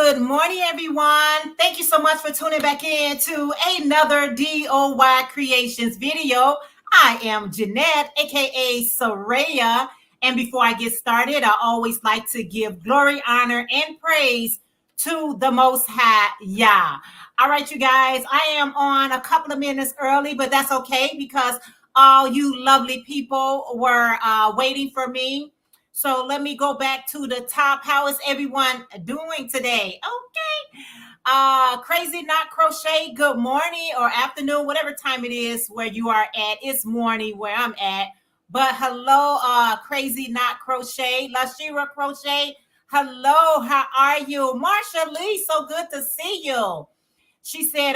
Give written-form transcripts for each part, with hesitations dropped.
Good morning, everyone. Thank you so much for tuning back in to another DOY Creations video. I am Jeanette, aka Sarayah. And before I get started, I always like to give glory, honor, and praise to the Most High Yah. All right, you guys, I am on a couple of minutes early, but that's okay because all you lovely people were waiting for me. So let me go back to the top. How is everyone doing today? Okay. Crazy Not Crochet, good morning or afternoon, whatever time it is where you are at. It's morning where I'm at. But hello, Crazy Not Crochet, Lashira Crochet. Hello, how are you? Marsha Lee, so good to see you. She said,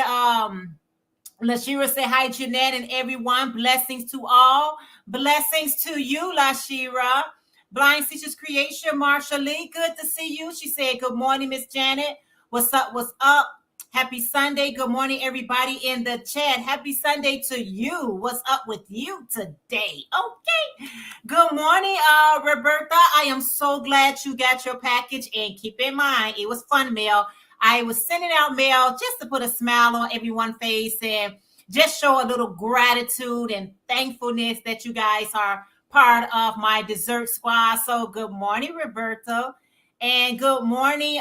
Lashira said, hi, Jeanette and everyone. Blessings to all. Blessings to you, Lashira. Blind Stitches Creation, Marsha Lee, good to see you. She said, good morning, Miss Janet. What's up? What's up? Happy Sunday. Good morning, everybody in the chat. Happy Sunday to you. What's up with you today? Okay. Good morning, Roberta. I am so glad you got your package. And keep in mind, it was fun mail. I was sending out mail just to put a smile on everyone's face and just show a little gratitude and thankfulness that you guys are part of my dessert squad. So good morning, Roberto. And good morning,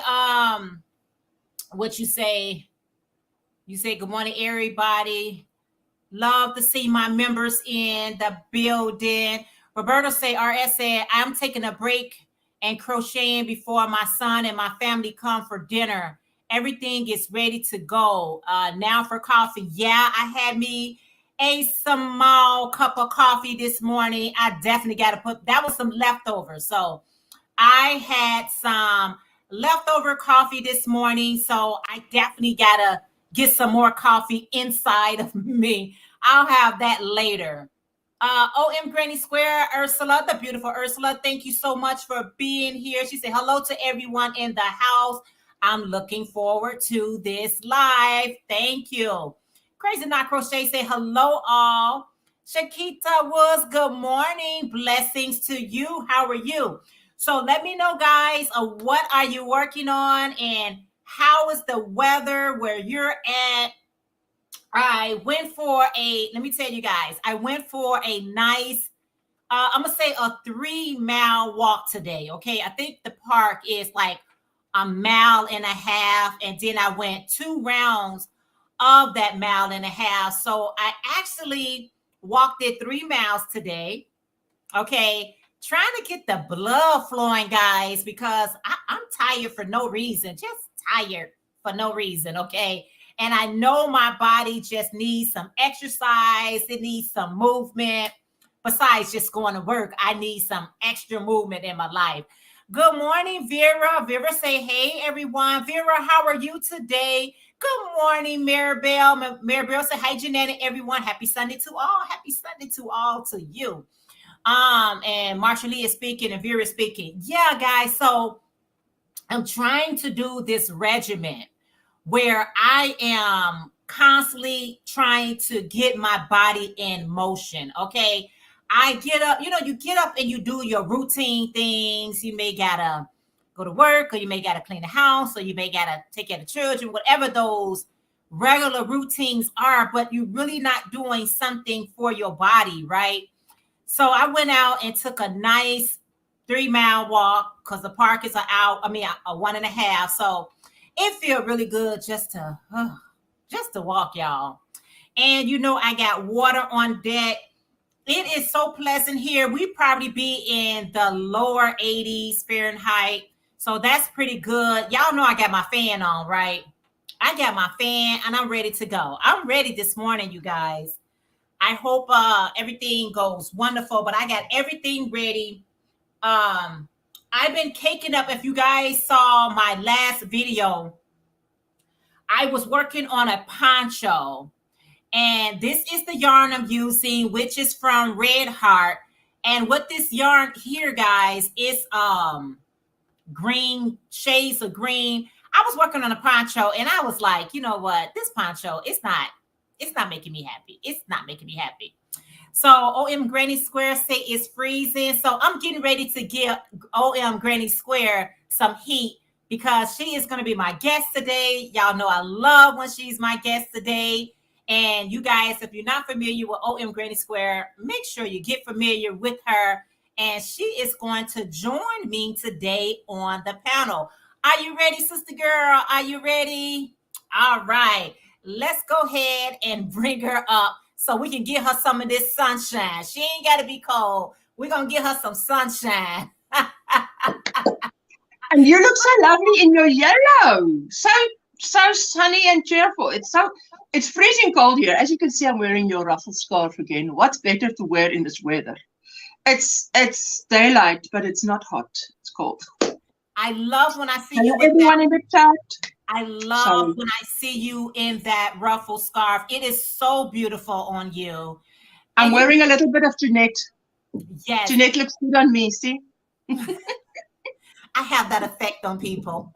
what you say? You say good morning, everybody. Love to see my members in the building. Roberto say, RS said, I'm taking a break and crocheting before my son and my family come for dinner. Everything is ready to go. Now for coffee. Yeah, I had me a small cup of coffee this morning. I definitely got to put, that was some leftovers. So I had some leftover coffee this morning. So I definitely got to get some more coffee inside of me. I'll have that later. OM Granny Square, Ursula, the beautiful Ursula. Thank you so much for being here. She said, hello to everyone in the house. I'm looking forward to this live. Thank you. Crazy Not Crochet say hello all. Shakita Woods, good morning. Blessings to you. How are you? So let me know, guys, what are you working on and how is the weather where you're at? I went for let me tell you guys, I went for a nice, I'm going to say a 3-mile walk today. Okay. I think the park is like a mile and a half. And then I went 2 rounds of that mile and a half. So I actually walked it 3 miles today. Okay. Trying to get the blood flowing, guys, because I'm tired for no reason. Just tired for no reason. Okay. And I know my body just needs some exercise. It needs some movement. Besides just going to work, I need some extra movement in my life. Good morning, Vera. Vera say, hey, everyone. Vera, how are you today? Good morning, Maribel. Maribel say, hi, Jeanette and everyone. Happy Sunday to all. Happy Sunday to all to you. And Marsha Lee is speaking and Vera is speaking. Yeah, guys. So I'm trying to do this regimen where I am constantly trying to get my body in motion. Okay. I get up, you get up and you do your routine things. You may gotta go to work, or you may gotta clean the house, or you may gotta take care of the children, whatever those regular routines are, but you're really not doing something for your body, right? So I went out and took a nice 3-mile walk because the park is a 1.5. So it feels really good just to walk, y'all. And I got water on deck. It is so pleasant here. We probably be in the lower 80s Fahrenheit. So that's pretty good. Y'all know I got my fan on, right? I got my fan and I'm ready to go. I'm ready this morning, you guys. I hope everything goes wonderful, but I got everything ready. I've been caking up. If you guys saw my last video, I was working on a poncho. And this is the yarn I'm using, which is from Red Heart. And what this yarn here, guys, is green, shades of green. I was working on a poncho and I was like, you know what? This poncho, it's not making me happy. It's not making me happy. So OM Granny Square say it's freezing. So I'm getting ready to give OM Granny Square some heat because she is going to be my guest today. Y'all know I love when she's my guest today. And you guys, if you're not familiar with OM Granny Square, make sure you get familiar with her. And she is going to join me today on the panel. Are you ready, sister girl? Are you ready? All right. Let's go ahead and bring her up so we can get her some of this sunshine. She ain't got to be cold. We're going to get her some sunshine. And you look so lovely in your yellow. So sunny and cheerful. It's freezing cold here. As you can see, I'm wearing your ruffle scarf again. What's better to wear in this weather? It's daylight, but it's not hot. It's cold. I love when I see Hello, you with everyone in the chat. I love when I see you in that ruffle scarf. It is so beautiful on you. I'm wearing a little bit of Jeanette. Yes. Jeanette looks good on me, see? I have that effect on people.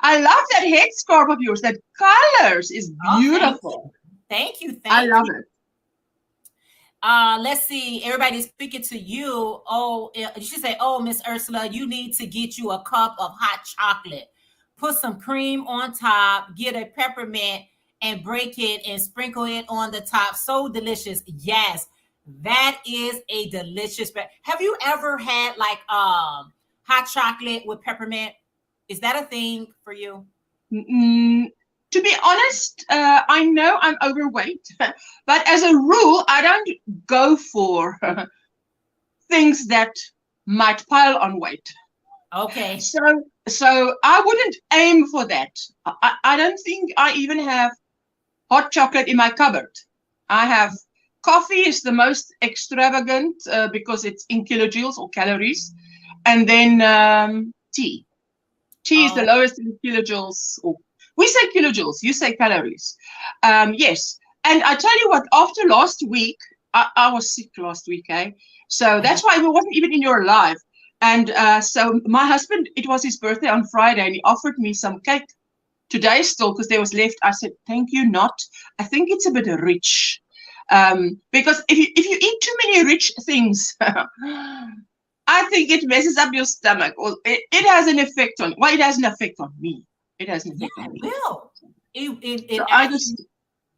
I love that headscarf of yours. That colors is beautiful. Thank you. I love it. Let's see. Everybody's speaking to you. Oh, you should say, "Oh, Miss Ursula, you need to get you a cup of hot chocolate. Put some cream on top. Get a peppermint and break it and sprinkle it on the top. So delicious." Yes, that is a delicious. Have you ever had like hot chocolate with peppermint? Is that a thing for you? To be honest, I know I'm overweight, but as a rule, I don't go for things that might pile on weight. Okay. So I wouldn't aim for that. I don't think I even have hot chocolate in my cupboard. I have coffee is the most extravagant because it's in kilojoules or calories, and then tea. Tea is the lowest in kilojoules. We say kilojoules, you say calories. Yes. And I tell you what, after last week, I was sick last week, eh? So that's why I wasn't even in your live. And so my husband, it was his birthday on Friday, and he offered me some cake today still because there was left. I said, thank you, not. I think it's a bit rich. Because if you eat too many rich things, I think it messes up your stomach. Or it has an effect on, well, it has an effect on me. It has an effect on me. It will. It so I just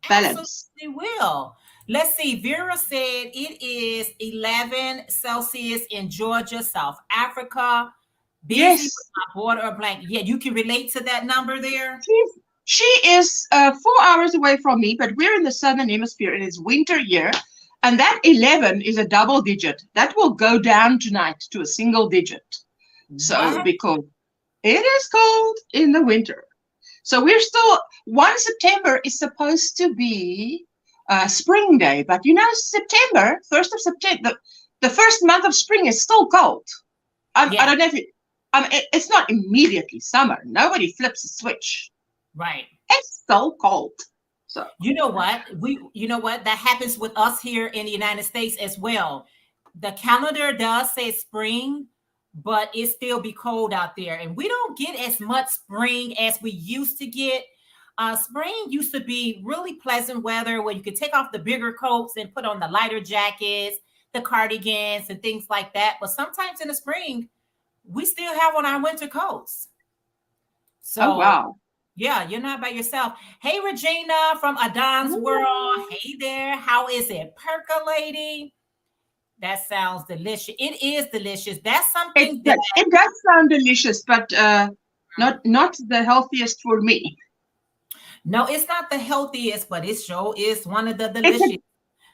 balance. It will. Let's see. Vera said it is 11 Celsius in Georgia, South Africa. Busy with my border blanket. Yeah, you can relate to that number there. She is 4 hours away from me, but we're in the southern hemisphere and it's winter here. And that 11 is a double digit. That will go down tonight to a single digit. So because it is cold in the winter. So we're still, 1 September is supposed to be spring day. But you know, September, 1st of September, the first month of spring is still cold. I don't know if it's not immediately summer. Nobody flips a switch. Right. It's so cold. So you know what? That happens with us here in the United States as well. The calendar does say spring, but it still be cold out there. And we don't get as much spring as we used to get. Spring used to be really pleasant weather where you could take off the bigger coats and put on the lighter jackets, the cardigans and things like that. But sometimes in the spring, we still have on our winter coats. So, wow. Yeah, you're not by yourself. Hey, Regina from Adon's World. Hey there. How is it? Percolating? That sounds delicious. It is delicious. That's something it does sound delicious, but not the healthiest for me. No, it's not the healthiest, but it sure is one of the delicious.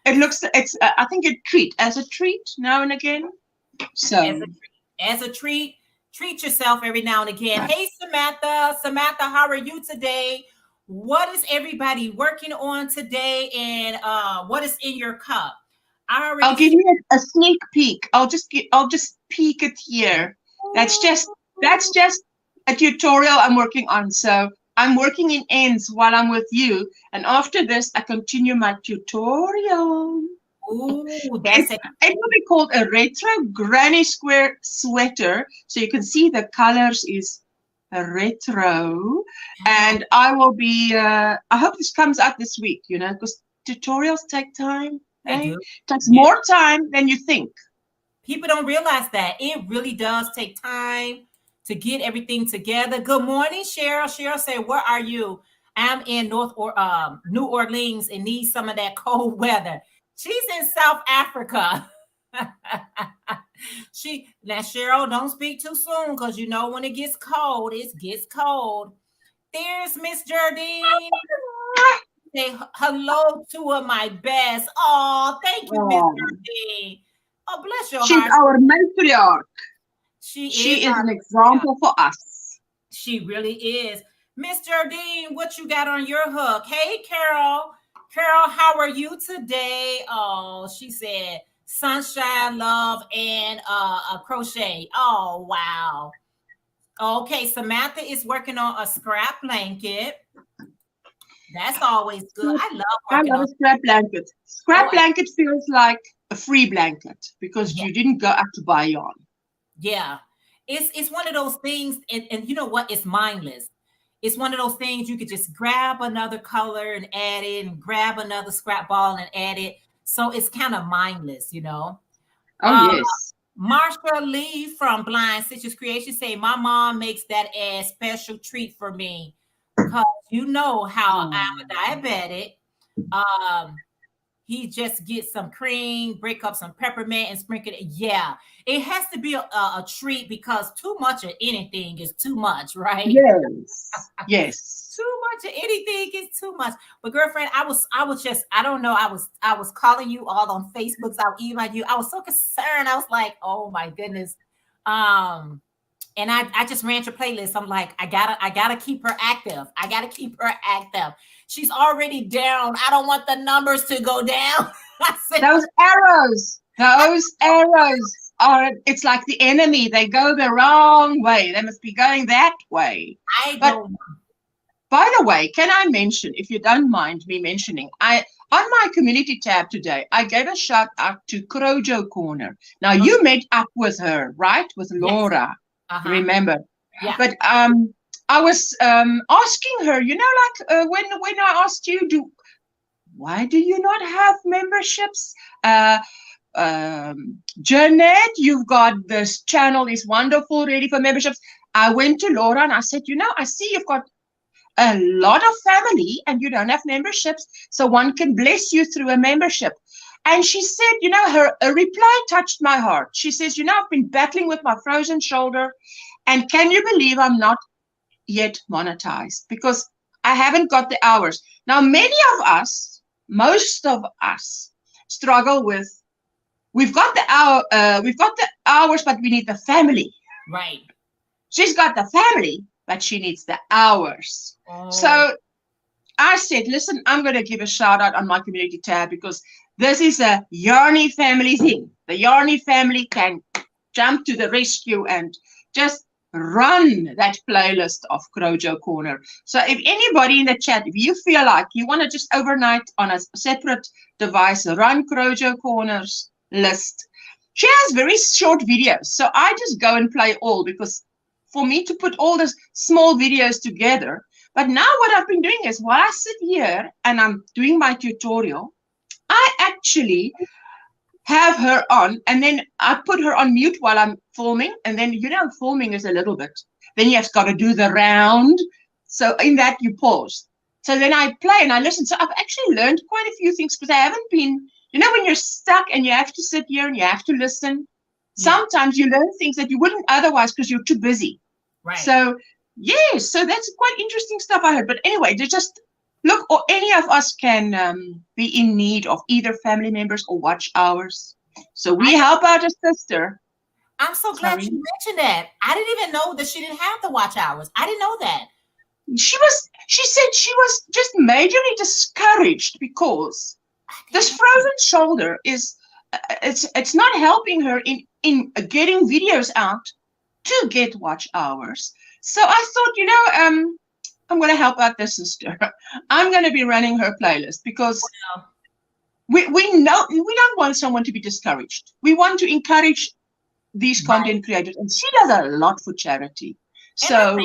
I think as a treat now and again. So as a treat, treat yourself every now and again. Hey, Samantha. Samantha, how are you today? What is everybody working on today? And what is in your cup? I'll give you a sneak peek. I'll just peek it here. That's just a tutorial I'm working on. So I'm working in ends while I'm with you. And after this, I continue my tutorial. Ooh, it will be called a retro granny square sweater. So you can see the colors is retro. And I will be, I hope this comes out this week, because tutorials take time. Right? It takes more time than you think. People don't realize that. It really does take time to get everything together. Good morning, Cheryl. Cheryl said, where are you? I'm in New Orleans and need some of that cold weather. She's in South Africa. Now Cheryl, don't speak too soon because you know when it gets cold, it gets cold. There's Miss Jardine. Say hello to my best. Oh, thank you, Miss Jardine. Oh, bless your She's heart. our matriarch. She is an example for us. She really is. Miss Jardine, what you got on your hook? Hey, Carol. Carol, how are you today? Oh, she said sunshine, love, and a crochet. Oh, wow. Okay, Samantha is working on a scrap blanket. That's always good. I love a scrap blanket. Scrap blanket feels like a free blanket because you didn't go out to buy yarn. Yeah. It's one of those things, and you know what? It's mindless. It's one of those things you could just grab another color and add it, and grab another scrap ball and add it. So it's kind of mindless, you know. Oh, yes. Marsha Lee from Blind Stitches Creation say, my mom makes that as special treat for me because you know how I'm a diabetic. He just gets some cream, break up some peppermint and sprinkle it. Yeah, it has to be a treat because too much of anything is too much, right? Yes. Too much of anything is too much. But girlfriend, I was just, I don't know. I was calling you all on Facebook. So I was emailing you. I was so concerned. I was like, oh my goodness. And I just ran your playlist. I'm like, I gotta keep her active. I gotta keep her active. She's already down. I don't want the numbers to go down. I said, those arrows are, it's like the enemy. They go the wrong way. They must be going that way. By the way, can I mention, if you don't mind me mentioning, on my community tab today, I gave a shout out to Crojo Corner. Now you met up with her, right? With Laura. Yes. Remember? Yeah. But I was asking her, you know, like when I asked you, why do you not have memberships? Jeanette, you've got this channel is wonderful, ready for memberships. I went to Laura and I said, you know, I see you've got a lot of family and you don't have memberships, so one can bless you through a membership. And she said, you know, her reply touched my heart. She says, you know, I've been battling with my frozen shoulder, and can you believe I'm not yet monetized because I haven't got the hours. Now, many of us, most of us, struggle with, we've got the hours, but we need the family. Right. She's got the family, but she needs the hours. Oh. So I said, listen, I'm going to give a shout out on my community tab because this is a Yarny family thing. The Yarny family can jump to the rescue and just run that playlist of Crojo Corner. So if anybody in the chat, if you feel like you want to just overnight on a separate device, run Crojo Corner's list. She has very short videos. So I just go and play all because for me to put all those small videos together. But now what I've been doing is while I sit here and I'm doing my tutorial, I actually have her on and then I put her on mute while I'm filming. And then, you know, filming is a little bit. Then you have got to do the round. So in that you pause. So then I play and I listen. So I've actually learned quite a few things because I haven't been, you know, when you're stuck and you have to sit here and you have to listen. Yeah. Sometimes you learn things that you wouldn't otherwise because you're too busy. Right. So, yes, so that's quite interesting stuff I heard. But anyway, to just look, or any of us can be in need of either family members or watch hours. So we help out a sister. I'm so glad you mentioned that. I didn't even know that she didn't have the watch hours. I didn't know that. She said she was just majorly discouraged because this frozen shoulder is, it's not helping her in getting videos out to get watch hours. So I thought, you know, I'm going to help out this sister. I'm going to be running her playlist because we know we don't want someone to be discouraged. We want to encourage these content creators, and she does a lot for charity. So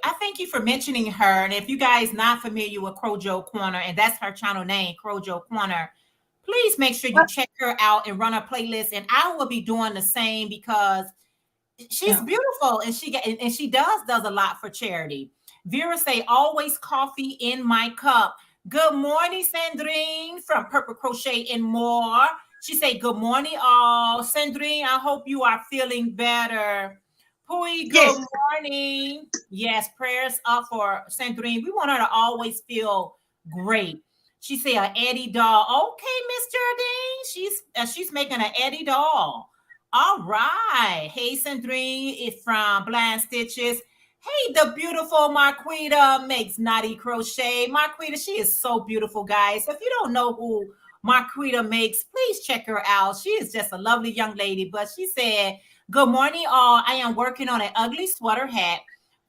I thank you for mentioning her. And if you guys not familiar with Crojo Corner, and that's her channel name, Crojo Corner, please make sure you check her out and run her playlist. And I will be doing the same because she's beautiful, and she does a lot for charity. Vera say, always coffee in my cup. Good morning, Sandrine from Purple Crochet and More. She say, good morning, all. Sandrine, I hope you are feeling better. Pui, good morning. Yes, prayers up for Sandrine. We want her to always feel great. She say, an Eddie doll. Okay, Miss Jardine. She's making an Eddie doll. All right. Hey, Sandrine is from Blind Stitches. Hey, the beautiful Marquita makes Naughty Crochet. Marquita, she is so beautiful, guys. If you don't know who Marquita makes, please check her out. She is just a lovely young lady. But she said, good morning, all. I am working on an ugly sweater hat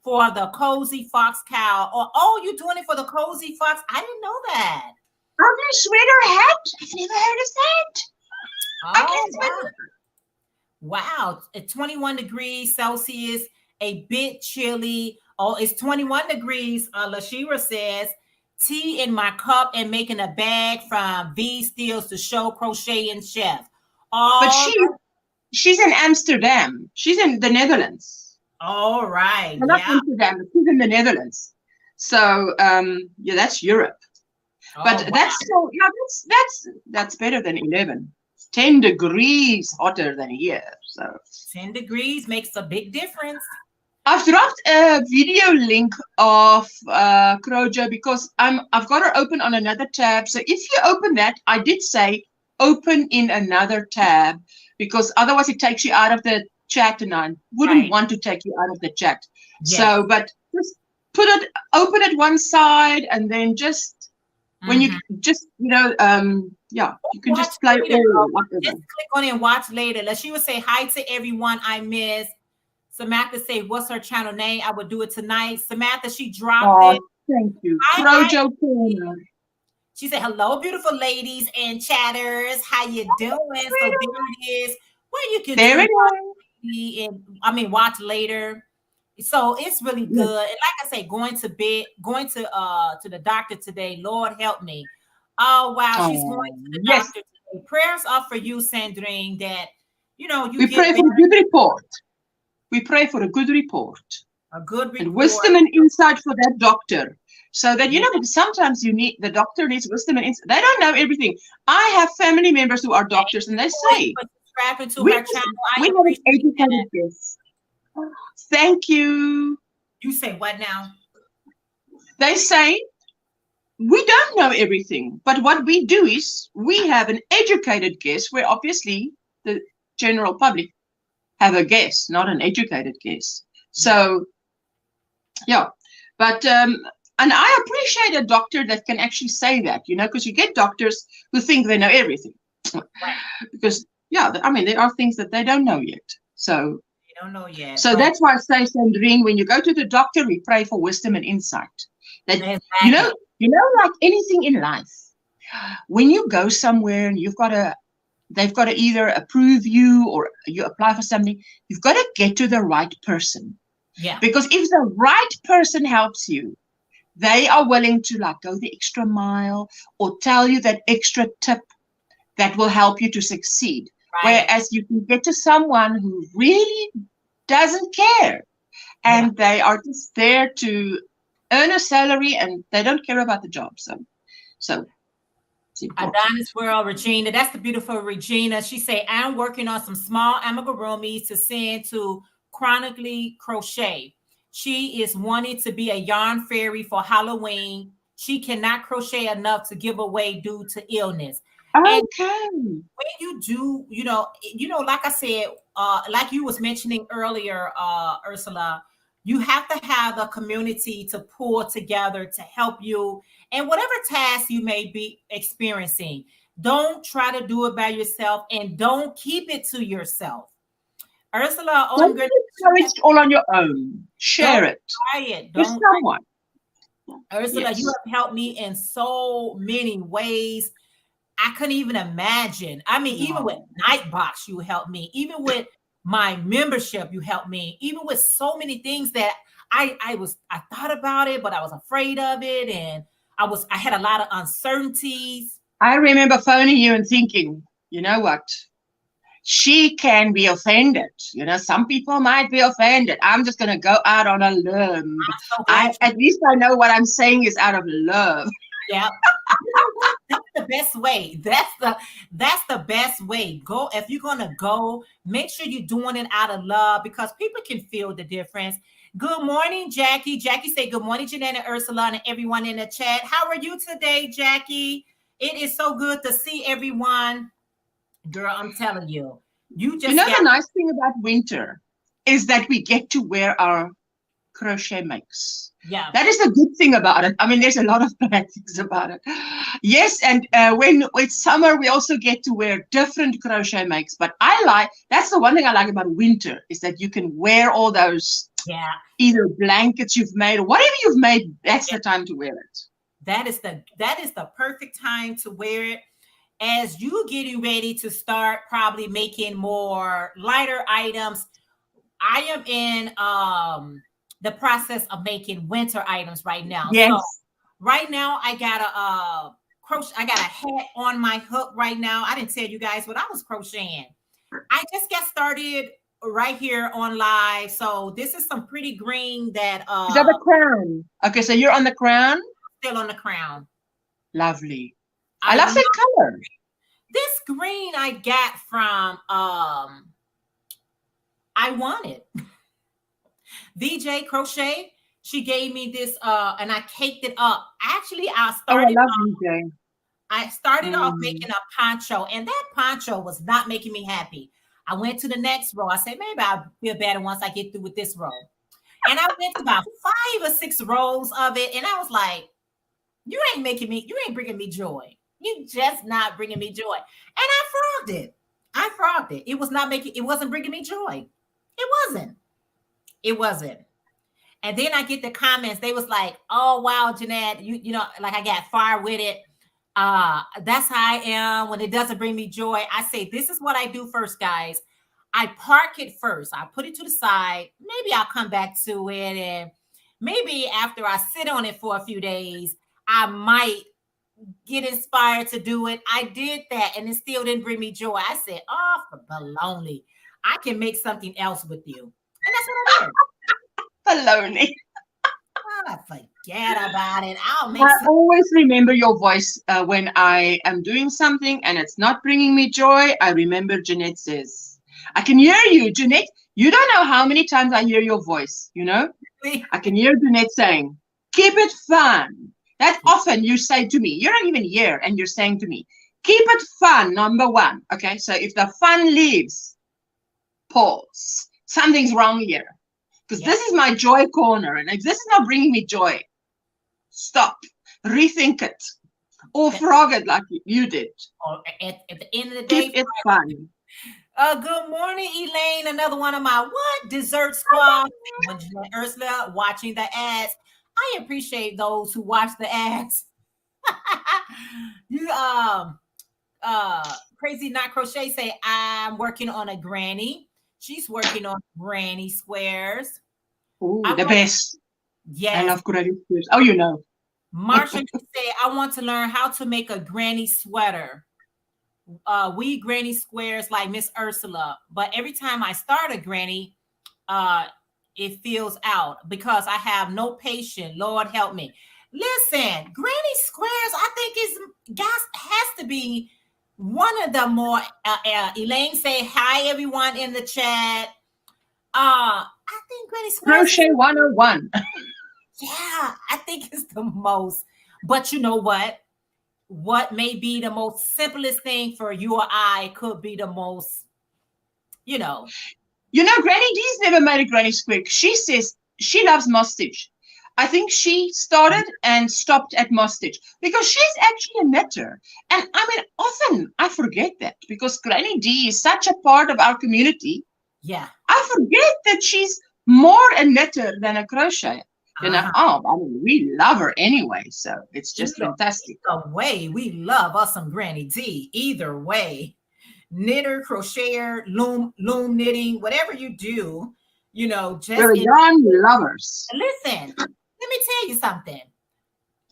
for the Cozy Fox cow. Oh, you're doing it for the Cozy Fox? I didn't know that. Ugly sweater hat? I've never heard of that. Oh, wow. At 21 degrees Celsius, a bit chilly. Oh, it's 21 degrees. Lashira says, tea in my cup and making a bag from V Steels to show crochet and chef. But she's in Amsterdam. She's in the Netherlands. All right. Not Amsterdam, but she's in the Netherlands. So yeah, that's Europe. But that's still, that's better than 11. 10 degrees hotter than here. So 10 degrees makes a big difference. I've dropped a video link of Crojo because I've got her open on another tab. So if you open that, I did say open in another tab because otherwise it takes you out of the chat, and I wouldn't want to take you out of the chat. Yes. So, but just open it one side, and then just when you just, yeah, you can just play all. Just click on it and watch later. She would say hi to everyone I miss. Samantha say, what's her channel name? I would do it tonight. Samantha, she dropped it. Thank you. Crojo Corner. She said, hello, beautiful ladies and chatters. How you doing? So there it is. Where you can watch later. So it's really good. And like I say, going to the doctor today. Lord help me. Oh wow, she's going to the doctor today. Prayers up for you, Sandrine, that you pray for a good report. We pray for a good report. A good report. And wisdom and insight for that doctor. So that, because sometimes the doctor needs wisdom and insight. They don't know everything. I have family members who are doctors, and they say, we have an educated guest. Thank you. You say what now? They say, we don't know everything, but what we do is we have an educated guest where obviously the general public have a guess, not an educated guess. So, yeah. But, and I appreciate a doctor that can actually say that, because you get doctors who think they know everything. Because, there are things that they don't know yet. So, they don't know yet. So that's why I say, Sandrine, when you go to the doctor, we pray for wisdom and insight. That, like anything in life, when you go somewhere and they've got to either approve you or you apply for something, you've got to get to the right person. Yeah. Because if the right person helps you, they are willing to go the extra mile or tell you that extra tip that will help you to succeed. Right. Whereas you can get to someone who really doesn't care and they are just there to earn a salary and they don't care about the job. So Adonis World, Regina. That's the beautiful Regina. She say, I'm working on some small amigurumis to send to Chronically Crochet. She is wanting to be a yarn fairy for Halloween. She cannot crochet enough to give away due to illness. Okay. And when you do, like I said, like you was mentioning earlier, Ursula, you have to have a community to pull together to help you and whatever task you may be experiencing. Don't try to do it by yourself and don't keep it to yourself. Ursula, don't be encouraged all on your own. Share it. Try it. With someone. Ursula, you have helped me in so many ways. I couldn't even imagine. Even with Nightbox, you helped me. Even with my membership, you helped me. Even with so many things that I thought about it, but I was afraid of it, and I had a lot of uncertainties. I remember phoning you and thinking, you know what? she can be offended. You know, some people might be offended. I'm just going to go out on a limb. I'm so glad At least I know what I'm saying is out of love. yeah. You know what? That's the best way. That's the best way. Go if you're gonna go, make sure you're doing it out of love because people can feel the difference. Good morning, Jackie. Jackie say good morning, Jeanette and Ursula and everyone in the chat. How are you today, Jackie? It is so good to see everyone. Girl, I'm telling you, you You just know, got the nice thing about winter is that we get to wear our crochet makes. yeah. That is the good thing about it. I mean, there's a lot of bad things about it. Yes, and when it's summer, we also get to wear different crochet makes. But that's the one thing I like about winter is that you can wear all those Yeah. either blankets you've made or whatever you've made. That's the time to wear it. That is the perfect time to wear it. As you getting ready to start probably making more lighter items, I am in the process of making winter items right now. Yes. So right now I got a crochet, I got a hat on my hook right now. I didn't tell you guys what I was crocheting. I just got started right here on live. So this is some pretty green that Is that the crown? Okay, so you're on the crown? Still on the crown. Lovely. I love that color. This green I got from I want it. VJ Crochet. She gave me this and I caked it up. Actually, I started off making a poncho, and that poncho was not making me happy. I went to the next row. I said, maybe I'll feel better once I get through with this row. And I went to about 5 or 6 rows of it, and I was like, you ain't bringing me joy. You just not bringing me joy. And I frogged it. It wasn't bringing me joy. It wasn't. And then I get the comments. They was like, oh, wow, Jeanette, you know, like I got far with it. That's how I am when it doesn't bring me joy. I say, this is what I do first, guys. I park it first. I put it to the side. Maybe I'll come back to it. And maybe after I sit on it for a few days, I might get inspired to do it. I did that and it still didn't bring me joy. I said, oh, for baloney. I can make something else with you. And that's what I did. Baloney. Oh, forget about it. I always remember your voice when I am doing something and it's not bringing me joy. I remember Jeanette says, I can hear you, Jeanette. You don't know how many times I hear your voice, you know? I can hear Jeanette saying, keep it fun. That often you say to me, you're not even here and you're saying to me, keep it fun, number one. Okay, so if the fun leaves, pause. Something's wrong here. Because this is my joy corner. And if this is not bringing me joy, stop. Rethink it. Or frog it like you did. At the end of the day, keep it fun. Good morning, Elaine. Another one of my dessert squad. Ursula watching the ads. I appreciate those who watch the ads. You Crazy Not Crochet say I'm working on a granny. She's working on granny squares. Ooh, the best. Yes. I love granny squares. Oh, you know. Marsha say I want to learn how to make a granny sweater. We granny squares like Miss Ursula, but every time I start a granny, it feels out because I have no patience. Lord help me. Listen, granny squares, I think has to be one of the more. Elaine say hi everyone in the chat. I think granny squares. Crochet 101. Yeah, I think it's the most. But you know what? What may be the most simplest thing for you or I could be the most, you know. You know, Granny D's never made a granny square. She says she loves moss stitch. I think she started and stopped at moss stitch because she's actually a knitter. And I mean, often I forget that because Granny D is such a part of our community. Yeah. I forget that she's more a knitter than a crochet. I mean, we love her anyway, so it's just fantastic. Either way, we love us some Granny D. Either way, knitter, crocheter, loom knitting, whatever you do, you know, just we're yarn lovers. Listen, let me tell you something.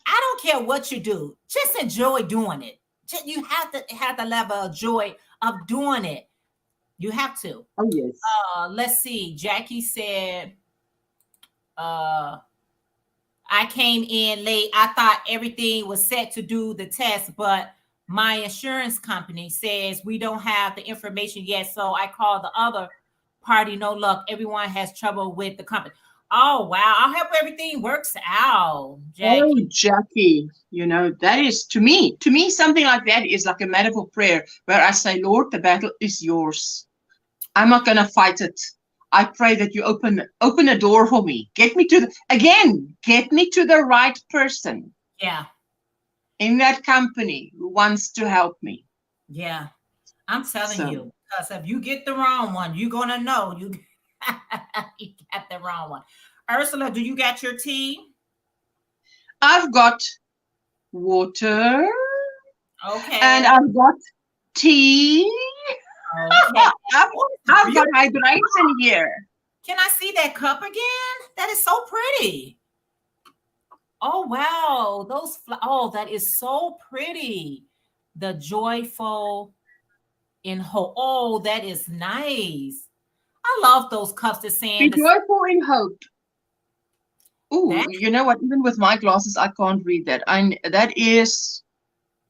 I don't care what you do, just enjoy doing it. You have to have the level of joy of doing it. You have to. Oh, yes. Let's see. Jackie said, I came in late. I thought everything was set to do the test, but my insurance company says we don't have the information yet. So I called the other party. No luck. Everyone has trouble with the company. Oh, wow. I hope everything works out, Jackie. Oh, Jackie, that is to me, something like that is like a matter of prayer where I say, Lord, the battle is yours. I'm not going to fight it. I pray that you open a door for me. Get me to the right person. Yeah. In that company who wants to help me. Yeah. I'm telling you, because if you get the wrong one, you're going to know you got the wrong one. Ursula, do you got your tea? I've got water. Okay. And I've got tea. Okay. I've got hydration here. Can I see that cup again? That is so pretty. Oh, wow. That is so pretty. The joyful in hope. Oh, that is nice. I love those cups that saying be joyful in hope. Oh, you know what? Even with my glasses, I can't read that.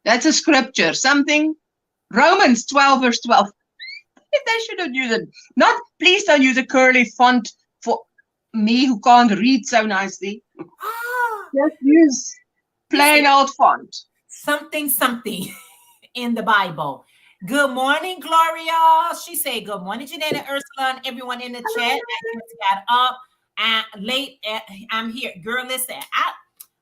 That's a scripture. Something. Romans 12, verse 12. They should have used it. Please don't use a curly font for me who can't read so nicely. Just use plain old font. Something in the Bible. Good morning, Gloria. She said, good morning, Jeanette and Ursula and everyone in the chat. I just got up and late. I'm here. Girl, listen,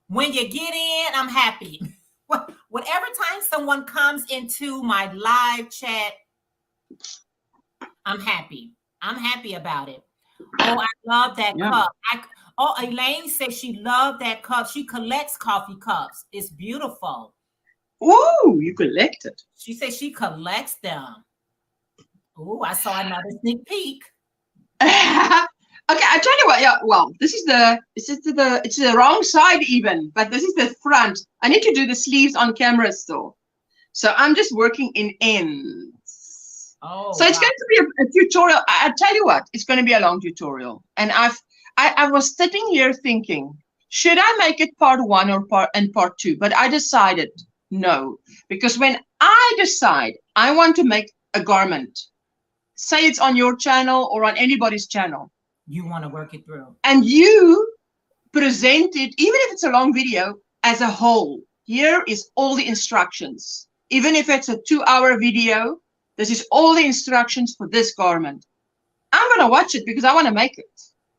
when you get in, I'm happy. Whatever time someone comes into my live chat, I'm happy. I'm happy about it. Oh, I love that cup. Elaine says she loved that cup. She collects coffee cups. It's beautiful. Oh, you collect it. She says she collects them. Oh, I saw another sneak peek. Okay, I tell you what. Yeah, well, it's the wrong side even, but this is the front. I need to do the sleeves on camera still, so I'm just working in ends. Oh, so it's going to be a tutorial. I tell you what, it's going to be a long tutorial, and I was sitting here thinking, should I make it part 1 or part 2? But I decided no, because when I decide I want to make a garment, say it's on your channel or on anybody's channel, you want to work it through, and you present it, even if it's a long video, as a whole. Here is all the instructions. Even if it's a 2-hour video, this is all the instructions for this garment. I'm going to watch it because I want to make it.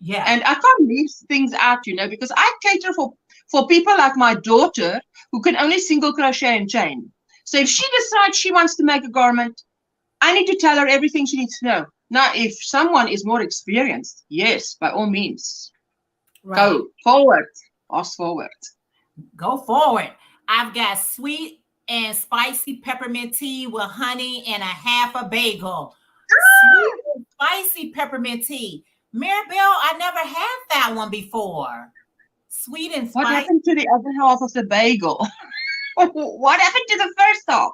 Yeah. And I can't leave things out, because I cater for people like my daughter who can only single crochet and chain. So if she decides she wants to make a garment, I need to tell her everything she needs to know. Now, if someone is more experienced, yes, by all means, go forward. Fast forward. Go forward. I've got sweet and spicy peppermint tea with honey and a half a bagel. Sweet and spicy peppermint tea. Maribel, I never had that one before. Sweet and spicy. What happened to the other half of the bagel? What happened to the first half?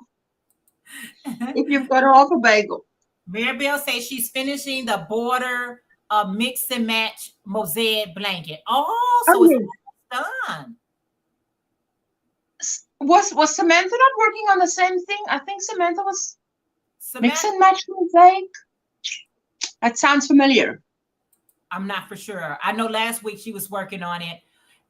If you've got half a bagel. Maribel says she's finishing the border of mix and match mosaic blanket. Oh, so it's done. Was Samantha not working on the same thing? I think Samantha was mix and match mosaic. That sounds familiar. I'm not for sure. I know last week she was working on it.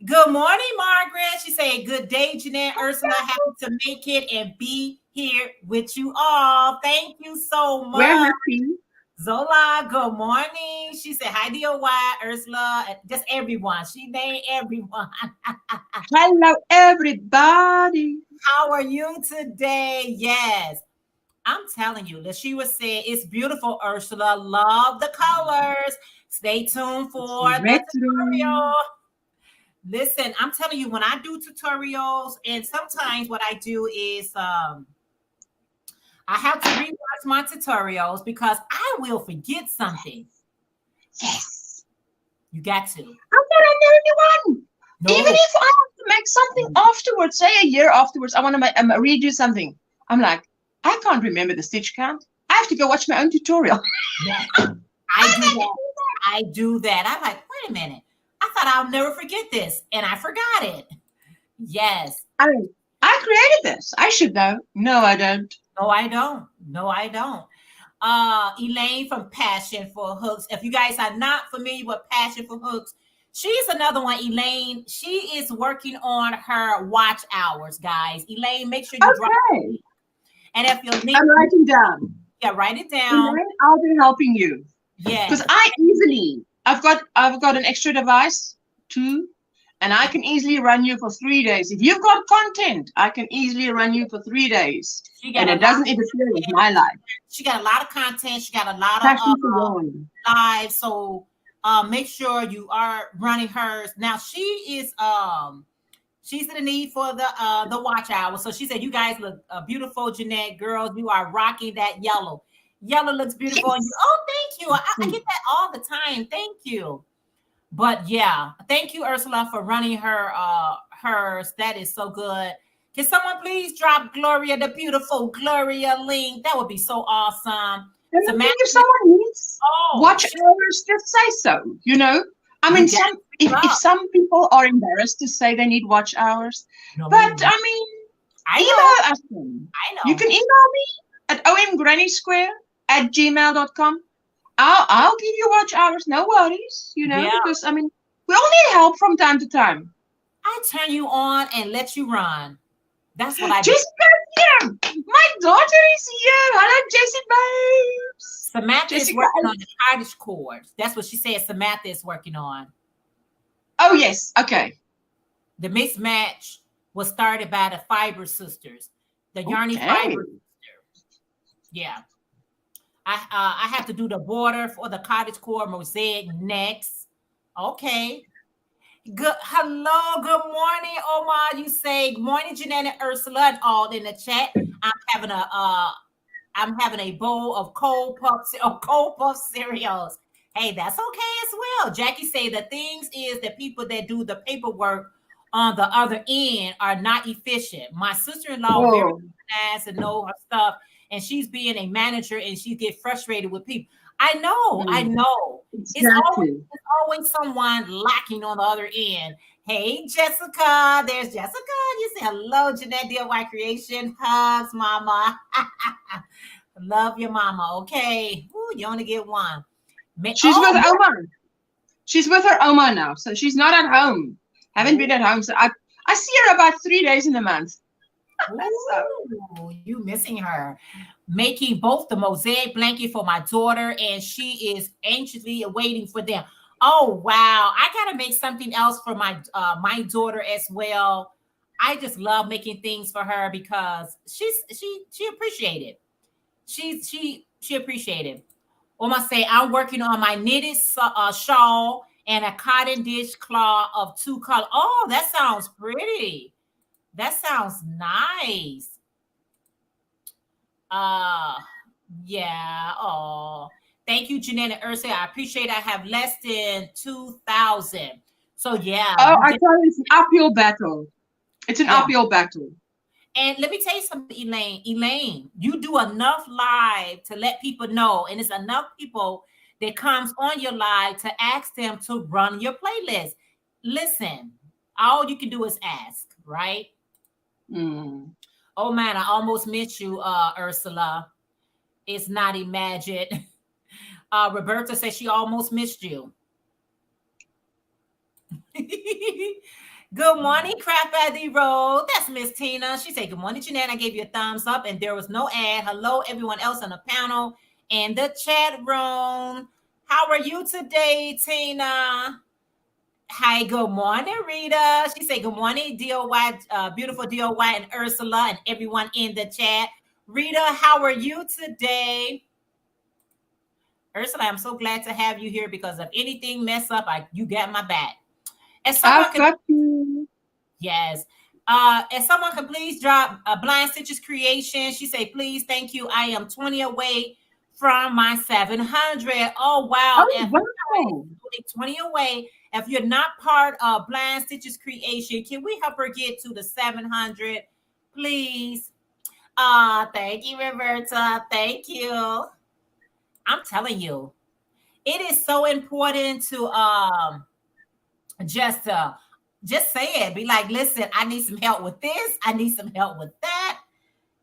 Good morning, Margaret. She said, good day, Jeanette, Ursula. Happy to make it and be here with you all. Thank you so much. We're happy. Zola, good morning. She said, hi, DOY, Ursula, just everyone. She named everyone. Hello, everybody. How are you today? Yes. I'm telling you, Lashiwa said, it's beautiful, Ursula. Love the colors. Stay tuned for the tutorial. Listen, I'm telling you, when I do tutorials, and sometimes what I do is I have to rewatch my tutorials because I will forget something. Yes. You got to. I'm not the only one. No. Even if I have to make something afterwards, say a year afterwards, I want to redo something. I'm like, I can't remember the stitch count. I have to go watch my own tutorial. Yes, I do that. I do that. I'm like, wait a minute. I thought I'll never forget this, and I forgot it. Yes. I mean, I created this. I should know. No, I don't. No, I don't. No, I don't. Elaine from Passion for Hooks. If you guys are not familiar with Passion for Hooks, she's another one. Elaine, she is working on her watch hours, guys. Elaine, make sure you drop. Okay. And if you'll need, I'm writing down. yeah, write it down. Elaine, I'll be helping you. Yeah. Because I've got an extra device too, and I can easily run you for 3 days. If you've got content, I can easily run you for 3 days. And it doesn't interfere with my life. She got a lot of content. She got a lot of live. So make sure you are running hers. Now she is she's in the need for the watch hour. So she said, you guys look beautiful, Jeanette. Girls, you are rocking that yellow. Yellow looks beautiful. And thank you. I get that all the time. Thank you. But yeah, thank you, Ursula, for running hers. That is so good. Can someone please drop Gloria, the beautiful Gloria link? That would be so awesome. If someone needs watch hours, just say so. You know, I mean, if some people are embarrassed to say they need watch hours, but I mean, email us. I know. You can email me at omgranny@gmail.com. I'll give you watch hours, no worries. You know, because I mean, we all need help from time to time. I turn you on and let you run. That's what I do. Jessica's here. My daughter is here. Hello, Jessie babes. Samantha is working on the cottage cord. That's what she said Samantha is working on. Oh, yes. Okay. The mixed match was started by the Fiber Sisters. The Yarny Fiber Sisters. Yeah. I have to do the border for the cottage cord mosaic next. Okay. Good. Hello. Good morning, Omar. You say good morning, Jeanette and Ursula, and all in the chat. I'm having a bowl of cold puff cereals. Hey, that's okay as well. Jackie say the things is that people that do the paperwork on the other end are not efficient. My sister-in-law very nice and know her stuff, and she's being a manager and she get frustrated with people. I know. Exactly. It's always someone lacking on the other end. Hey, Jessica. There's Jessica. You say hello, Jeanette, DOYcreations. Hugs, mama. Love your mama. Okay. Ooh, you only get one. She's with Oma. She's with her Oma now. So she's not at home. Haven't been at home. So I see her about 3 days in a month. Ooh, you missing her. Making both the mosaic blanket for my daughter, and she is anxiously waiting for them. Oh wow, I gotta make something else for my daughter as well. I just love making things for her because she appreciated it. She appreciated it. Or I say I'm working on my knitted shawl and a cotton dishcloth of 2 colors. Oh, that sounds pretty. That sounds nice. Yeah. Oh, thank you, Jeanette and Ursula. I appreciate it. I have less than 2,000. So yeah. Oh, I tell you, it's an uphill battle. It's an uphill battle. And let me tell you something, Elaine. Elaine, you do enough live to let people know, and it's enough people that comes on your live to ask them to run your playlist. Listen, all you can do is ask, right? Oh man, I almost missed you, Ursula. It's not imagined. Roberta says she almost missed you. Good morning, Crap at the Road. That's Miss Tina. She said, good morning, Jeanette. I gave you a thumbs up and there was no ad. Hello, everyone else on the panel and the chat room. How are you today, Tina? Hi, good morning, Rita. She said, good morning, DOY, beautiful DOY and Ursula and everyone in the chat. Rita, how are you today? Ursula, I'm so glad to have you here because if anything mess up, you got my back. I've got you. Yes. If someone can please drop Blind Stitches Creation. She said, please, thank you. I am 20 away from my 700. Oh, wow. Oh, wow. 20 away. If you're not part of Blind Stitches Creation, can we help her get to the 700, please? Thank you, Roberta. Thank you. I'm telling you, it is so important to just uh just say it. Be like, listen, I need some help with this. I need some help with that.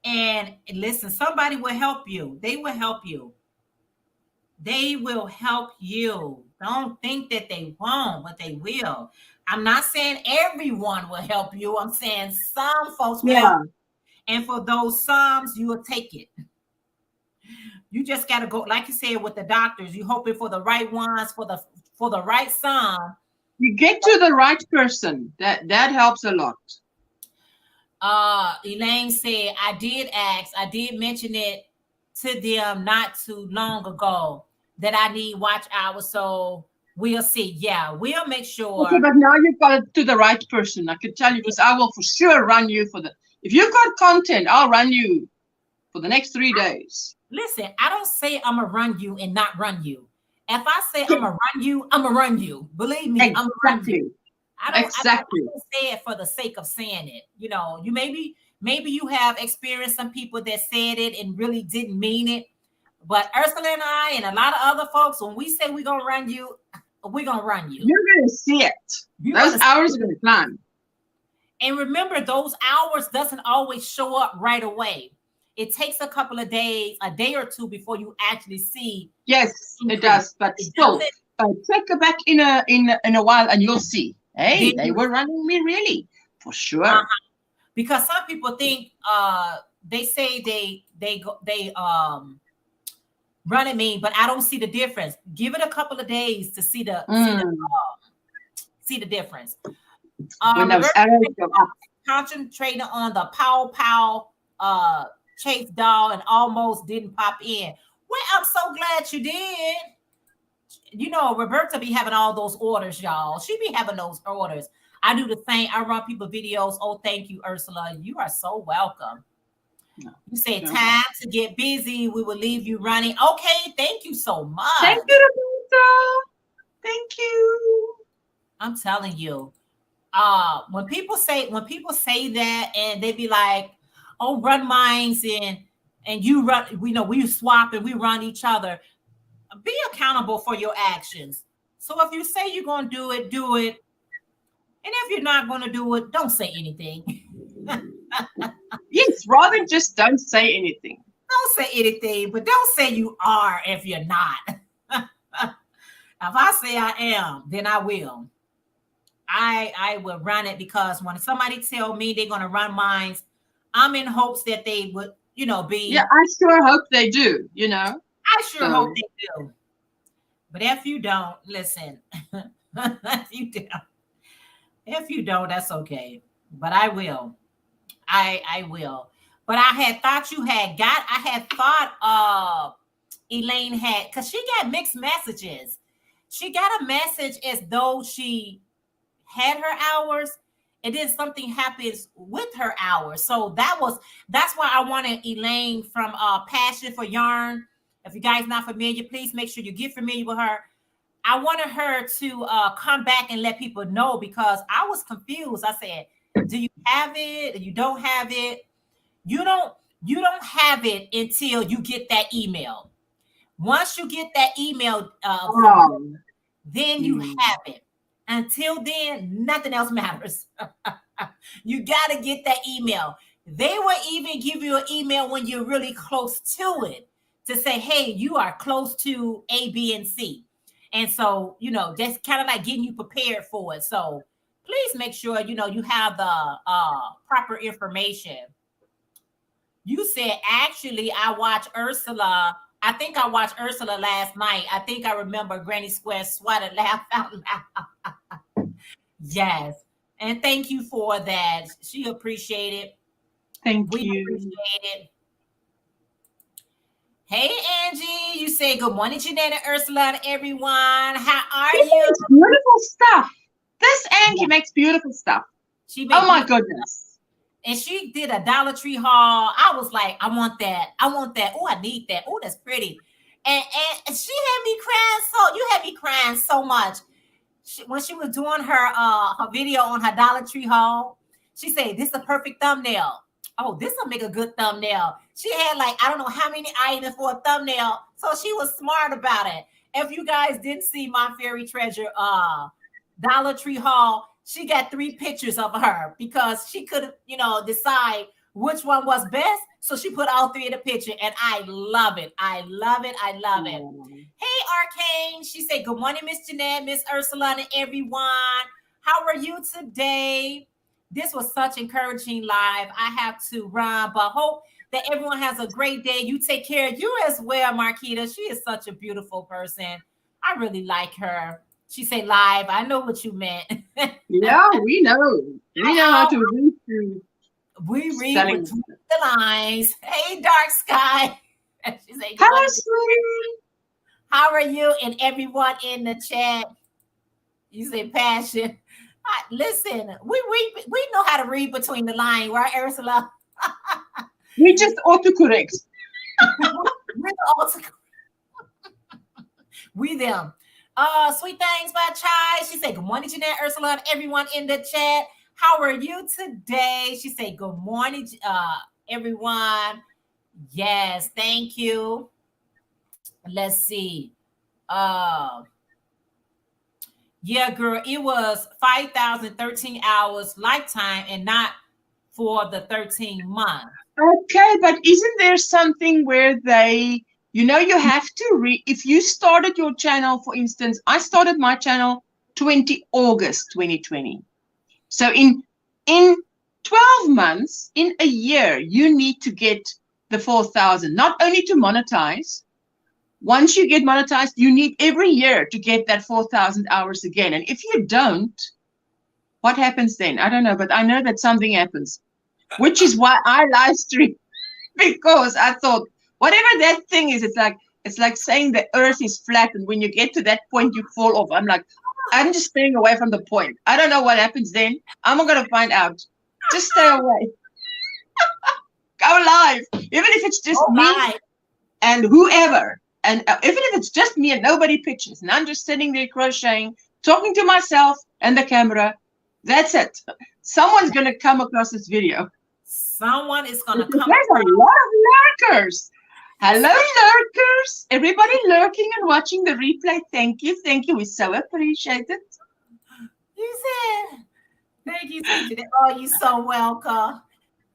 And listen, somebody will help you. They will help you. They will help you. Don't think that they won't, but they will. I'm not saying everyone will help you. I'm saying some folks will help. Yeah. And for those sums, you will take it. You just got to go, like you said, with the doctors. You hoping for the right ones, for the right sum. You get to the right person. That helps a lot. Elaine said, I did mention it to them not too long ago that I need watch hours. So we'll see. Yeah, we'll make sure. Okay, but now you've got it to the right person. I can tell you because I will for sure run you if you've got content, I'll run you for the next 3 days. Listen, I don't say I'm gonna run you and not run you. If I say I'm gonna run you, I'm gonna run you. Believe me, exactly. I'm gonna run you. I don't say it for the sake of saying it. You know, you maybe you have experienced some people that said it and really didn't mean it. But Ursula and I and a lot of other folks, when we say we're gonna run you, we're gonna run you. You're gonna see it. Those hours are gonna climb. And remember, those hours doesn't always show up right away. It takes a couple of days, a day or two before you actually see. Yes, it does. But still, check it back in a while and you'll see. Hey, they were running me really, for sure. Because some people think they say they running me, but I don't see the difference. Give it a couple of days to see the difference. When those arrows go up. Concentrating on the pow chase doll and almost didn't pop in. Well, I'm so glad you did. You know, Roberta be having all those orders, y'all. She be having those orders. I do the same. I run people videos. Oh, thank you, Ursula. You are so welcome. No, you said time to get busy. We will leave you running. Okay, thank you so much. Thank you, Roberta. Thank you. I'm telling you. When people say that and they be like, oh, run mines and you run, we swap and we run each other. Be accountable for your actions. So if you say you're going to do it, do it. And if you're not going to do it, don't say anything. Yes, rather just don't say anything. Don't say anything, but don't say you are if you're not. If I say I am, then I will. I will run it because when somebody tell me they're going to run mines, I'm in hopes that they would, be. Yeah, I sure hope they do, I sure hope they do. But if you don't, listen, if you don't, that's okay. But I will. I will. But I had thought Elaine had, because she got mixed messages. She got a message as though she had her hours and then something happens with her hours. So that's why I wanted Elaine from Passion for Yarn. If you guys not familiar, please make sure you get familiar with her. I wanted her to come back and let people know because I was confused. I said, do you have it? You don't have it? You don't have it until you get that email. Once you get that email, then you have it. Until then, nothing else matters. You got to get that email. They will even give you an email when you're really close to it to say, hey, you are close to A, B, and C. And so, that's kind of like getting you prepared for it. So please make sure, you have the proper information. You said, actually, I watched Ursula. I think I watched Ursula last night. I think I remember Granny Square Sweater laugh out loud. Yes. And thank you for that. She appreciated it. Thank you. Appreciate it. Hey, Angie. You say good morning, Jeanette and Ursula and everyone. How are you? Beautiful stuff. This Angie makes beautiful stuff. Oh, my goodness. And she did a Dollar Tree haul. I was like, I want that. Oh, I need that. Oh, that's pretty. And she had me crying. You had me crying so much. When she was doing her video on her Dollar Tree haul, she said, this is the perfect thumbnail. Oh, this will make a good thumbnail. She had like, I don't know how many items for a thumbnail. So she was smart about it. If you guys didn't see my fairy treasure Dollar Tree haul, she got 3 pictures of her because she could, decide which one was best. So she put all 3 in the picture, and I love it. I love it. I love it. Hey, Arcane. She said, good morning, Miss Jeanette, Miss Ursula, and everyone. How are you today? This was such encouraging live. I have to run, but hope that everyone has a great day. You take care of you as well, Marquita. She is such a beautiful person. I really like her. She said live. I know what you meant. Yeah, we know. We know how to read through. We read between the lines. Hey, Dark Sky. She said, hello, sweetie. How are you? And everyone in the chat. You say passion. Listen, we know how to read between the lines, right, Ursula? We just autocorrect. We them. Sweet Things by Chai. She said, good morning, Jeanette, Ursula, and everyone in the chat. How are you today? She said, good morning, everyone. Yes, thank you. Let's see. Yeah, girl, it was 5,013 hours lifetime and not for the 13 months. Okay, but isn't there something where they, you have to read, if you started your channel, for instance, I started my channel 20 August 2020. So in 12 months, in a year, you need to get the 4,000, not only to monetize. Once you get monetized, you need every year to get that 4,000 hours again. And if you don't, what happens then? I don't know, but I know that something happens, which is why I live stream, because I thought, whatever that thing is, it's like saying the earth is flat, and when you get to that point, you fall off. I'm just staying away from the point. I don't know what happens then. I'm not going to find out. Just stay away. Go live. Even if it's just me and whoever. And even if it's just me and nobody pitches, and I'm just sitting there crocheting, talking to myself and the camera, that's it. Someone's going to come across this video. Someone is going to come. There's a lot of lurkers. Hello, lurkers. Everybody lurking and watching the replay. Thank you. Thank you. We so appreciate it. You said, thank you. Oh, you're so welcome.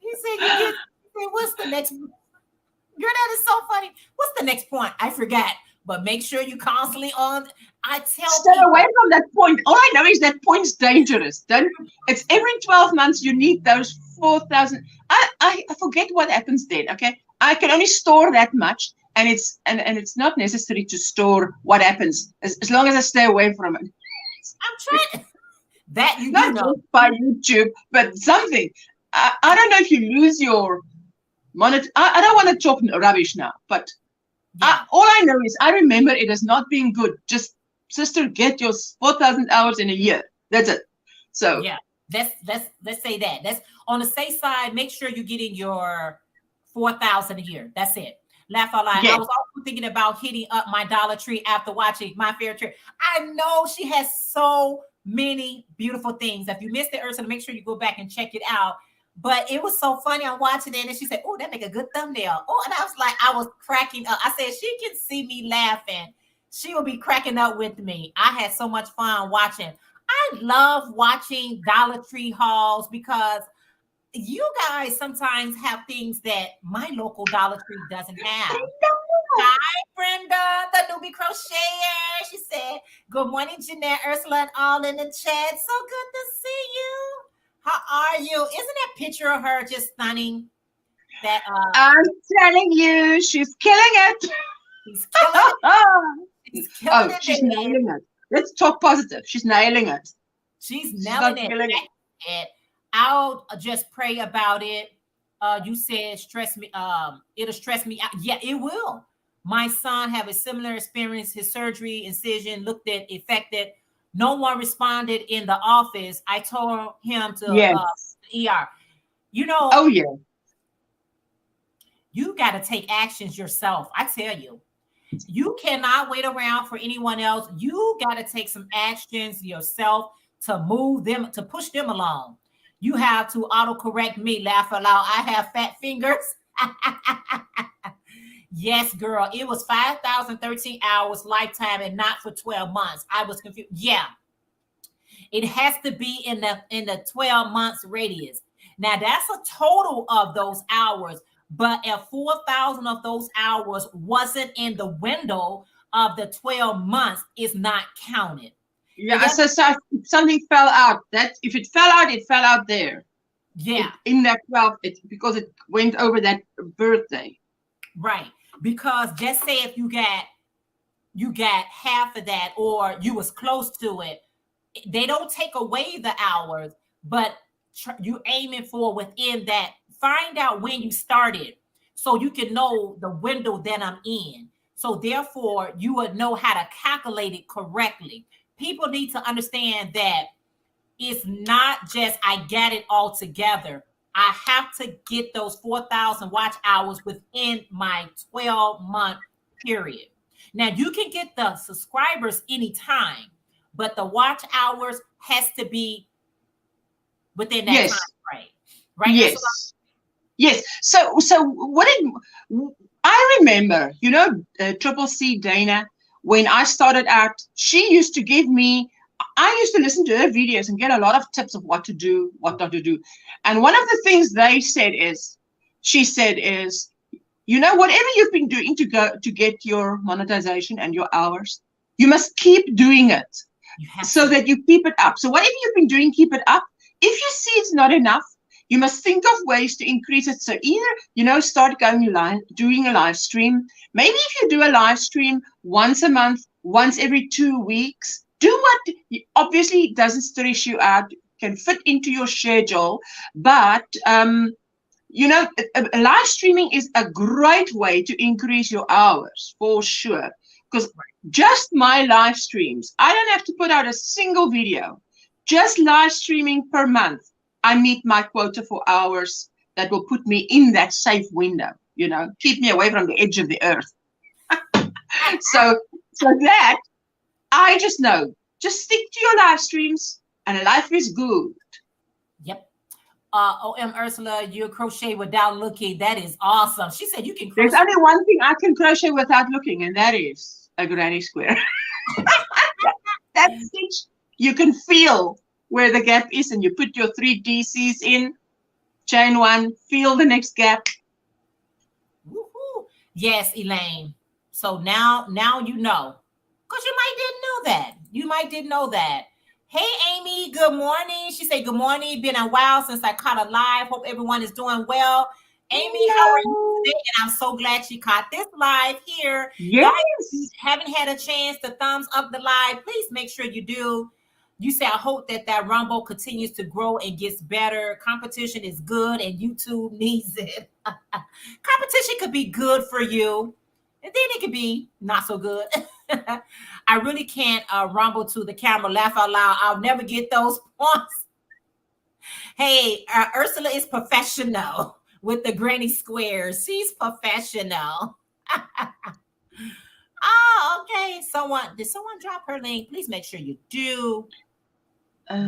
You said, what's the next? Girl, that is so funny. What's the next point? I forgot. But make sure you constantly on. I tell stay people, away from that point. All I know is that point's dangerous. It's every 12 months you need those 4,000. I forget what happens then. Okay, I can only store that much, and it's not necessary to store what happens as long as I stay away from it. I'm trying. That you not know just by YouTube, but something. I don't know if you lose your monitor. I don't want to talk rubbish now, but all I know is I remember it as not being good. Just sister, get your 4,000 hours in a year. That's it. So yeah, let's say that. That's on the safe side. Make sure you're getting your 4,000 a year. That's it. Laugh out loud. Yes. I was also thinking about hitting up my Dollar Tree after watching my fair trip. I know she has so many beautiful things. If you missed it, Ursula, make sure you go back and check it out. But it was so funny. I'm watching it, and she said, "Oh, that make a good thumbnail." Oh, and I was like, I was cracking up. I said, she can see me laughing. She will be cracking up with me. I had so much fun watching. I love watching Dollar Tree hauls because you guys sometimes have things that my local Dollar Tree doesn't have. Hi, Brenda, the newbie crocheter. She said, good morning, Jeanette, Ursula, and all in the chat. So good to see you. How are you? Isn't that picture of her just stunning? That I'm telling you, she's killing it. She's killing it. She's nailing it. Let's talk positive. She's nailing it. She's nailing it. I'll just pray about it. You said stress me. It'll stress me out. Yeah, it will. My son have a similar experience. His surgery incision looked at affected. No one responded in the office. I told him to ER. You know. Oh yeah. You got to take actions yourself. I tell you. You cannot wait around for anyone else. You got to take some actions yourself to move them, to push them along. You have to autocorrect me, laugh aloud. I have fat fingers. Yes, girl. It was 5,013 hours lifetime and not for 12 months. I was confused. Yeah. It has to be in the 12 months radius. Now that's a total of those hours, but if 4,000 of those hours wasn't in the window of the 12 months, is not counted. Yeah, so if something fell out, that if it fell out, it fell out there. Yeah. In that 12, because it went over that birthday. Right. Because just say if you got half of that or you was close to it, they don't take away the hours, but you aiming for within that. Find out when you started so you can know the window that I'm in. So therefore, you would know how to calculate it correctly. People need to understand that it's not just I got it all together. I have to get those 4,000 watch hours within my 12-month period. Now you can get the subscribers anytime, but the watch hours has to be within that Yes. time frame. Right? Yes. Yes. So what I remember, Triple C Dana, when I started out, she used to give me, I used to listen to her videos and get a lot of tips of what to do, what not to do. And one of the things she said is, whatever you've been doing to get your monetization and your hours, you must keep doing it so that you keep it up. So whatever you've been doing, keep it up. If you see it's not enough, you must think of ways to increase it. So either, start going live, doing a live stream. Maybe if you do a live stream once a month, once every 2 weeks, do what obviously doesn't stress you out, can fit into your schedule. But, live streaming is a great way to increase your hours for sure. Because just my live streams, I don't have to put out a single video. Just live streaming per month, I meet my quota for hours that will put me in that safe window, keep me away from the edge of the earth. so that, I just know, just stick to your live streams and life is good. Yep. OM Ursula, you crochet without looking. That is awesome. She said you can crochet. There's only one thing I can crochet without looking, and that is a granny square. That stitch, you can feel where the gap is, and you put your 3 DCs in, chain 1, feel the next gap. Woo-hoo. Yes, Elaine. So now you know, because you might didn't know that. You might didn't know that. Hey, Amy, good morning. She said, good morning. Been a while since I caught a live. Hope everyone is doing well. Amy, how are you today? And I'm so glad she caught this live here. Yes. Guys, if you haven't had a chance to thumbs up the live, please make sure you do. You say, I hope that Rumble continues to grow and gets better. Competition is good and YouTube needs it. Competition could be good for you. And then it could be not so good. I really can't rumble to the camera, laugh out loud. I'll never get those points. Hey, Ursula is professional with the granny squares. She's professional. Oh, okay. Did someone drop her link? Please make sure you do.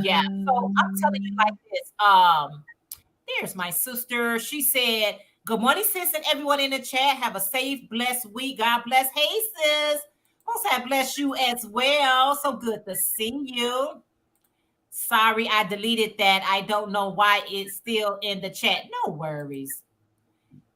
Yeah. So I'm telling you like this. There's my sister. She said, good morning, sis, and everyone in the chat. Have a safe, blessed week. God bless. Hey, sis. Most have blessed you as well. So good to see you. Sorry, I deleted that. I don't know why it's still in the chat. No worries.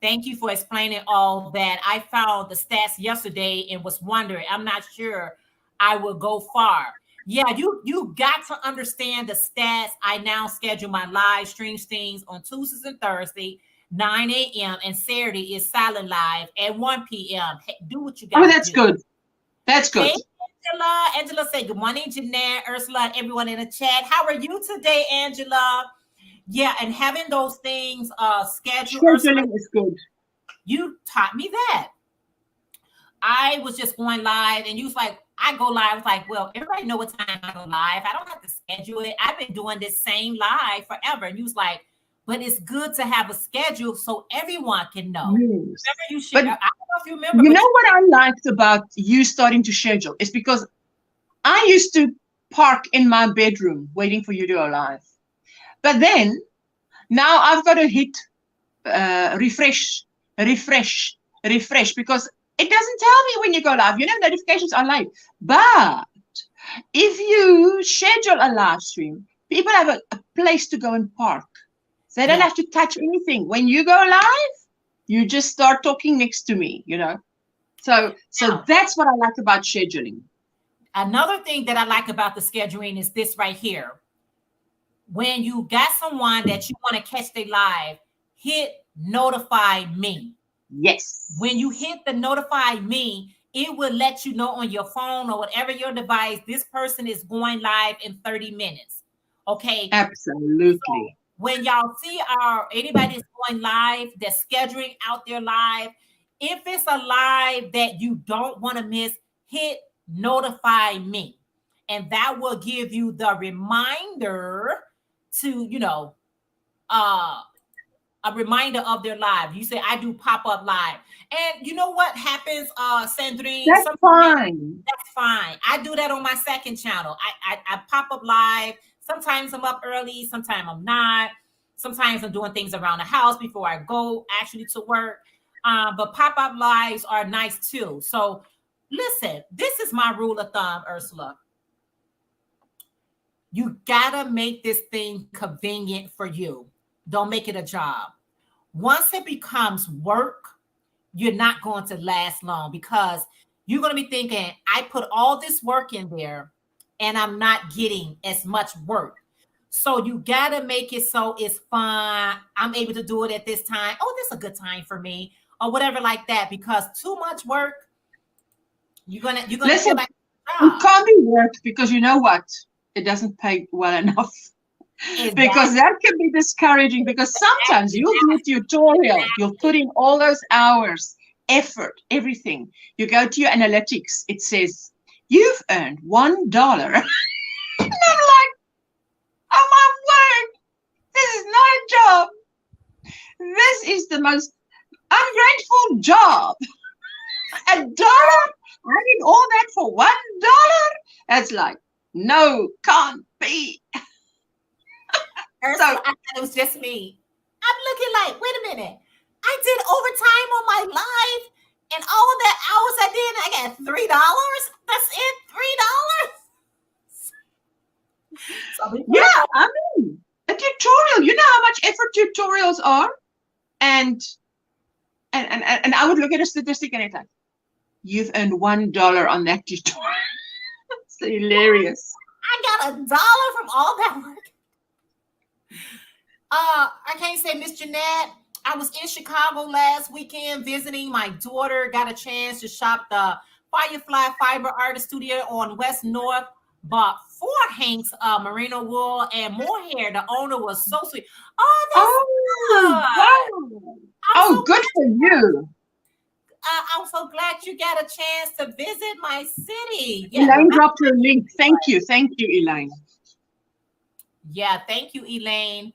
Thank you for explaining all that. I found the stats yesterday and was wondering. I'm not sure I will go far. Yeah, you got to understand the stats. I now schedule my live stream things on Tuesdays and Thursdays, 9 a.m. and Saturday is silent live at 1 p.m. Hey, do what you got to do. Oh, that's good. That's good. Hey, Angela. Angela said, good morning, Jeanette, Ursula, and everyone in the chat. How are you today, Angela? Yeah, and having those things scheduled. Scheduling is good. You taught me that. I was just going live, and you was like, I go live. I was like, well, everybody know what time I go live. I don't have to schedule it. I've been doing this same live forever. And you was like, but it's good to have a schedule so everyone can know. Yes. Remember you shared, I don't know if you remember. You know what I liked about you starting to schedule is because I used to park in my bedroom waiting for you to go live. But then now I've got to hit refresh, because it doesn't tell me when you go live. Notifications are late. But if you schedule a live stream, people have a place to go and park. They don't have to touch anything. When you go live, you just start talking next to me, So that's what I like about scheduling. Another thing that I like about the scheduling is this right here. When you got someone that you want to catch their live, hit notify me. Yes. When you hit the notify me, it will let you know on your phone or whatever your device, this person is going live in 30 minutes. Okay. Absolutely. So when y'all see anybody that's going live, that's scheduling out their live, if it's a live that you don't want to miss, hit notify me. And that will give you the reminder to, a reminder of their live. You say, I do pop-up live. And you know what happens, Sandrine? That's fine. That's fine. I do that on my second channel. I pop up live. Sometimes I'm up early. Sometimes I'm not. Sometimes I'm doing things around the house before I go actually to work. But pop-up lives are nice too. So listen, this is my rule of thumb, Ursula. You gotta make this thing convenient for you. Don't make it a job. Once it becomes work, you're not going to last long because you're going to be thinking, I put all this work in there and I'm not getting as much work. So you got to make it so it's fun. I'm able to do it at this time. Oh, this is a good time for me or whatever like that, because too much work, you're going to listen, feel like it can't be work because you know what? It doesn't pay well enough. Exactly. Because that can be discouraging because sometimes you'll do a tutorial, you'll put in all those hours, effort, everything. You go to your analytics, it says, you've earned $1. And I'm like, oh my word, this is not a job. This is the most ungrateful job. $1? I did all that for $1? That's like, no, can't be. So I thought it was just me. I'm looking like, wait a minute. I did overtime on my live and all of that hours I did, I got $3. That's it, $3. So yeah, I mean, a tutorial. You know how much effort tutorials are, and I would look at a statistic and it's like, you've earned $1 on that tutorial. It's hilarious. I got $1 from all that work. I can't say, Miss Jeanette, I was in Chicago last weekend visiting my daughter, got a chance to shop the Firefly Fiber Artist Studio on West North, bought 4 hanks of merino wool and mohair. The owner was so sweet. Oh, good for you. I'm so glad you got a chance to visit my city. Elaine dropped her link. Thank you, Elaine. Yeah, thank you, Elaine.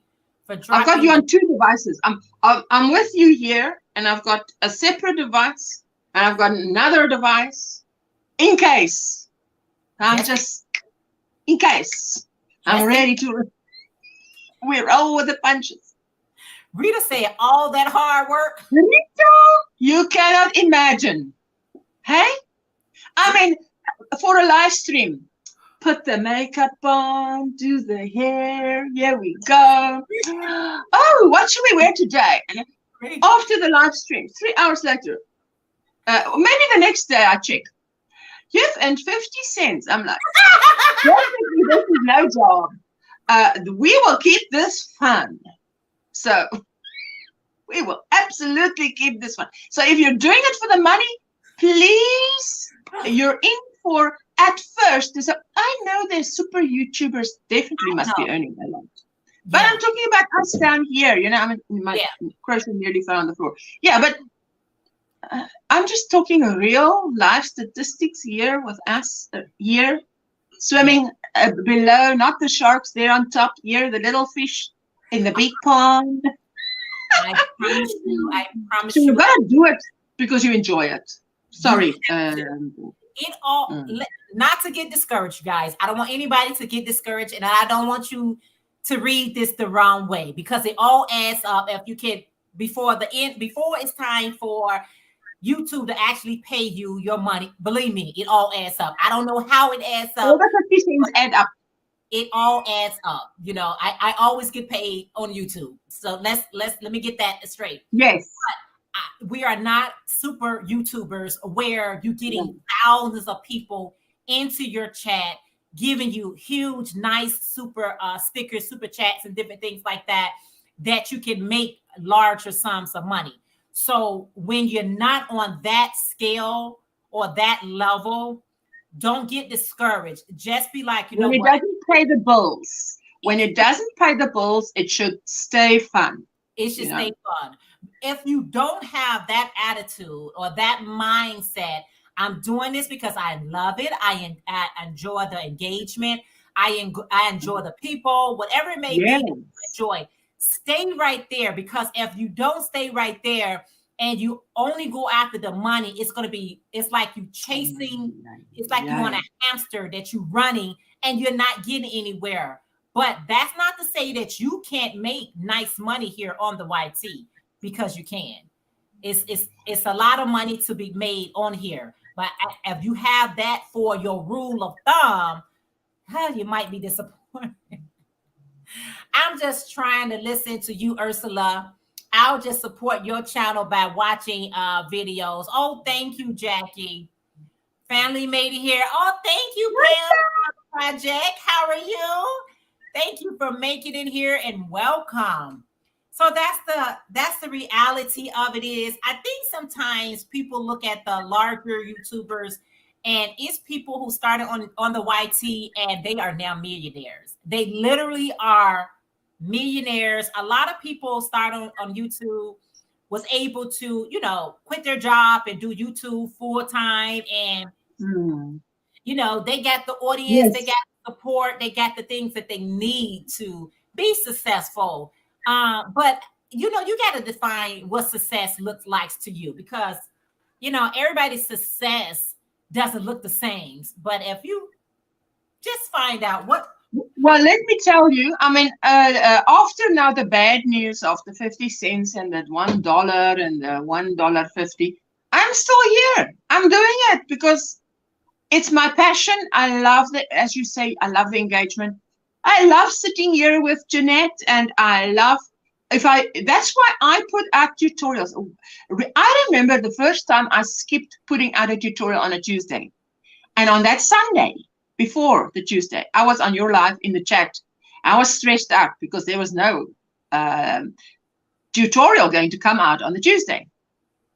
I've got you on 2 devices. I'm with you here, and I've got a separate device, and I've got another device in case. In case. I'm ready to. We roll with the punches. Rita said all that hard work. Rita, you cannot imagine. Hey? I mean, for a live stream. Put the makeup on, do the hair. Here we go. Oh, what should we wear today? After the live stream, 3 hours later, maybe the next day I check. You've earned 50 cents. I'm like, definitely this is no job. We will keep this fun. So we will absolutely keep this fun. So if you're doing it for the money, please, you're in for. At first, I know there's super YouTubers definitely must be earning a lot. But I'm talking about us down here. I mean, my crochet nearly fell on the floor. Yeah, but I'm just talking real life statistics here with us here swimming below, not the sharks there on top here, the little fish in the big pond. I promise you. So you gotta do it because you enjoy it. Sorry. Not to get discouraged, guys. I don't want anybody to get discouraged, and I don't want you to read this the wrong way, because it all adds up. If you can, before the end, before it's time for YouTube to actually pay you your money, believe me, it all adds up. I don't know how it adds All up. the 50 cents add up. It all adds up. You know, I always get paid on YouTube. So let me get that straight. Yes. We are not super YouTubers where you're getting thousands of people into your chat, giving you huge, nice, super stickers, super chats, and different things like that, that you can make larger sums of money. So when you're not on that scale or that level, don't get discouraged. Just be like, you know When it what? doesn't pay the bills, when it doesn't pay the bills, it should stay fun. It should stay fun. If you don't have that attitude or that mindset, I'm doing this because I love it. I enjoy the engagement. I enjoy the people, whatever it may be, enjoy. Stay right there, because if you don't stay right there and you only go after the money, it's like you chasing, it's like you want a hamster that you're running and you're not getting anywhere. But that's not to say that you can't make nice money here on the YT, because you can. It's a lot of money to be made on here. But if you have that for your rule of thumb, you might be disappointed. I'm just trying to listen to you, Ursula. I'll just support your channel by watching videos. Oh, thank you, Jackie. Family made it here. Oh, thank you, Pam Project. How are you? Thank you for making it here and welcome. So that's the reality of it is. I think sometimes people look at the larger YouTubers, and it's people who started on the YT and they are now millionaires. They literally are millionaires. A lot of people start on YouTube, was able to, quit their job and do YouTube full time. And, they got the audience, they got the support, they got the things that they need to be successful. But, you got to define what success looks like to you, because, everybody's success doesn't look the same. But if you just find out what. Well, let me tell you, I mean, after now the bad news of the 50 cents and that $1 and the $1.50, I'm still here. I'm doing it because it's my passion. I love as you say, I love the engagement. I love sitting here with Jeanette, and I love, that's why I put out tutorials. I remember the first time I skipped putting out a tutorial on a Tuesday. And on that Sunday, before the Tuesday, I was on your live in the chat. I was stressed out because there was no tutorial going to come out on the Tuesday.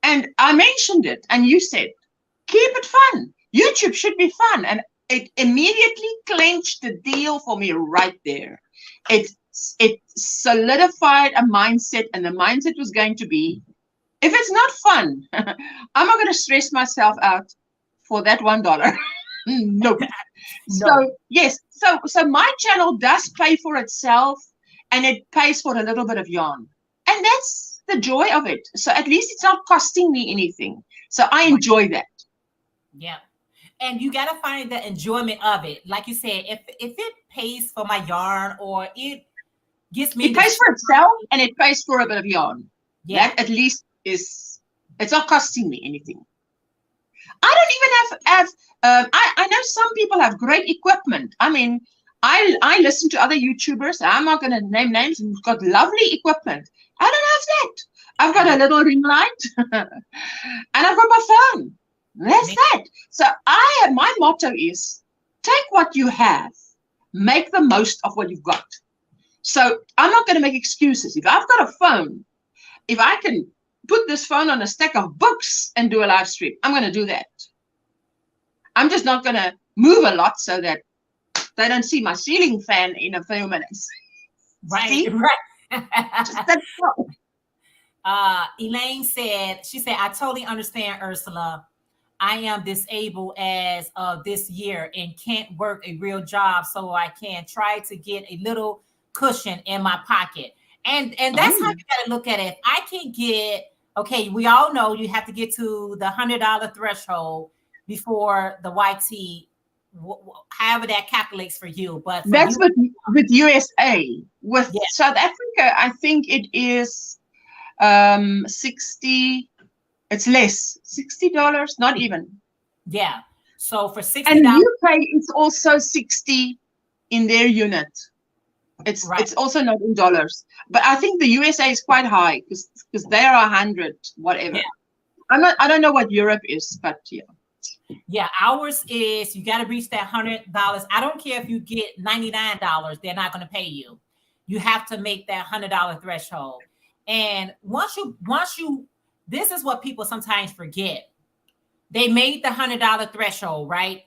And I mentioned it, and you said, keep it fun. YouTube should be fun. And it immediately clinched the deal for me right there. It solidified a mindset, and the mindset was going to be, if it's not fun, I'm not going to stress myself out for that $1. Nope. No. So yes, so my channel does pay for itself, and it pays for a little bit of yarn, and that's the joy of it. So at least it's not costing me anything. So I enjoy that. Yeah. And you got to find the enjoyment of it. Like you said, if it pays for my yarn, or it gets me. It pays for itself, and it pays for a bit of yarn. Yeah. That at least it's not costing me anything. I don't even have I know some people have great equipment. I mean, I listen to other YouTubers. I'm not going to name names, and we've got lovely equipment. I don't have that. I've got a little ring light, and I've got my phone. That's that. So my motto is, take what you have, make the most of what you've got. So I'm not going to make excuses. If I've got a phone, if I can put this phone on a stack of books and do a live stream, I'm going to do that. I'm just not going to move a lot so that they don't see my ceiling fan in a few minutes. Right, see? right. Just that. Elaine said, I totally understand, Ursula. I am disabled as of this year and can't work a real job, so I can try to get a little cushion in my pocket. And that's how you got to look at it. I can get, okay, we all know you have to get to the $100 threshold before the YT, however that calculates for you. But for that's with USA. With Yeah. South Africa, I think it is 60. It's less, $60, not even. Yeah. So for And $60, UK is also 60 in their unit. right? It's also not in dollars, but I think the USA is quite high because they are 100 whatever. Yeah. I don't know what Europe is, but yeah. Yeah, ours is you got to reach that $100. I don't care if you get $99; they're not going to pay you. You have to make that $100 threshold. And once you, this is what people sometimes forget. They made the $100 threshold, right?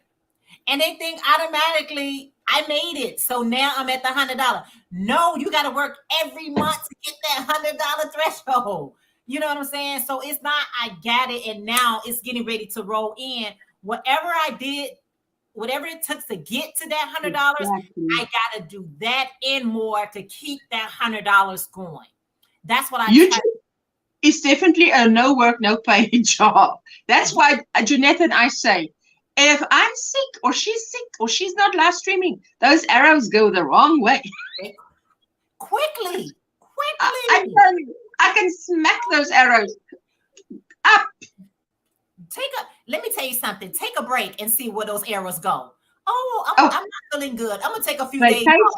And they think automatically I made it, so now I'm at the $100. No, you got to work every month to get that $100 threshold. You know what I'm saying? So it's not I got it and now it's getting ready to roll in. Whatever I did, whatever it took to get to that $100, Exactly. I got to do that and more to keep that $100 going. That's what I YouTube is definitely a no work, no pay job. That's why Jeanette and I say, if I'm sick or she's not live streaming, those arrows go the wrong way. quickly. I tell you, I can smack those arrows up. Let me tell you something. Take a break and see where those arrows go. Oh, I'm not feeling good. I'm gonna take a few days Vacation? off.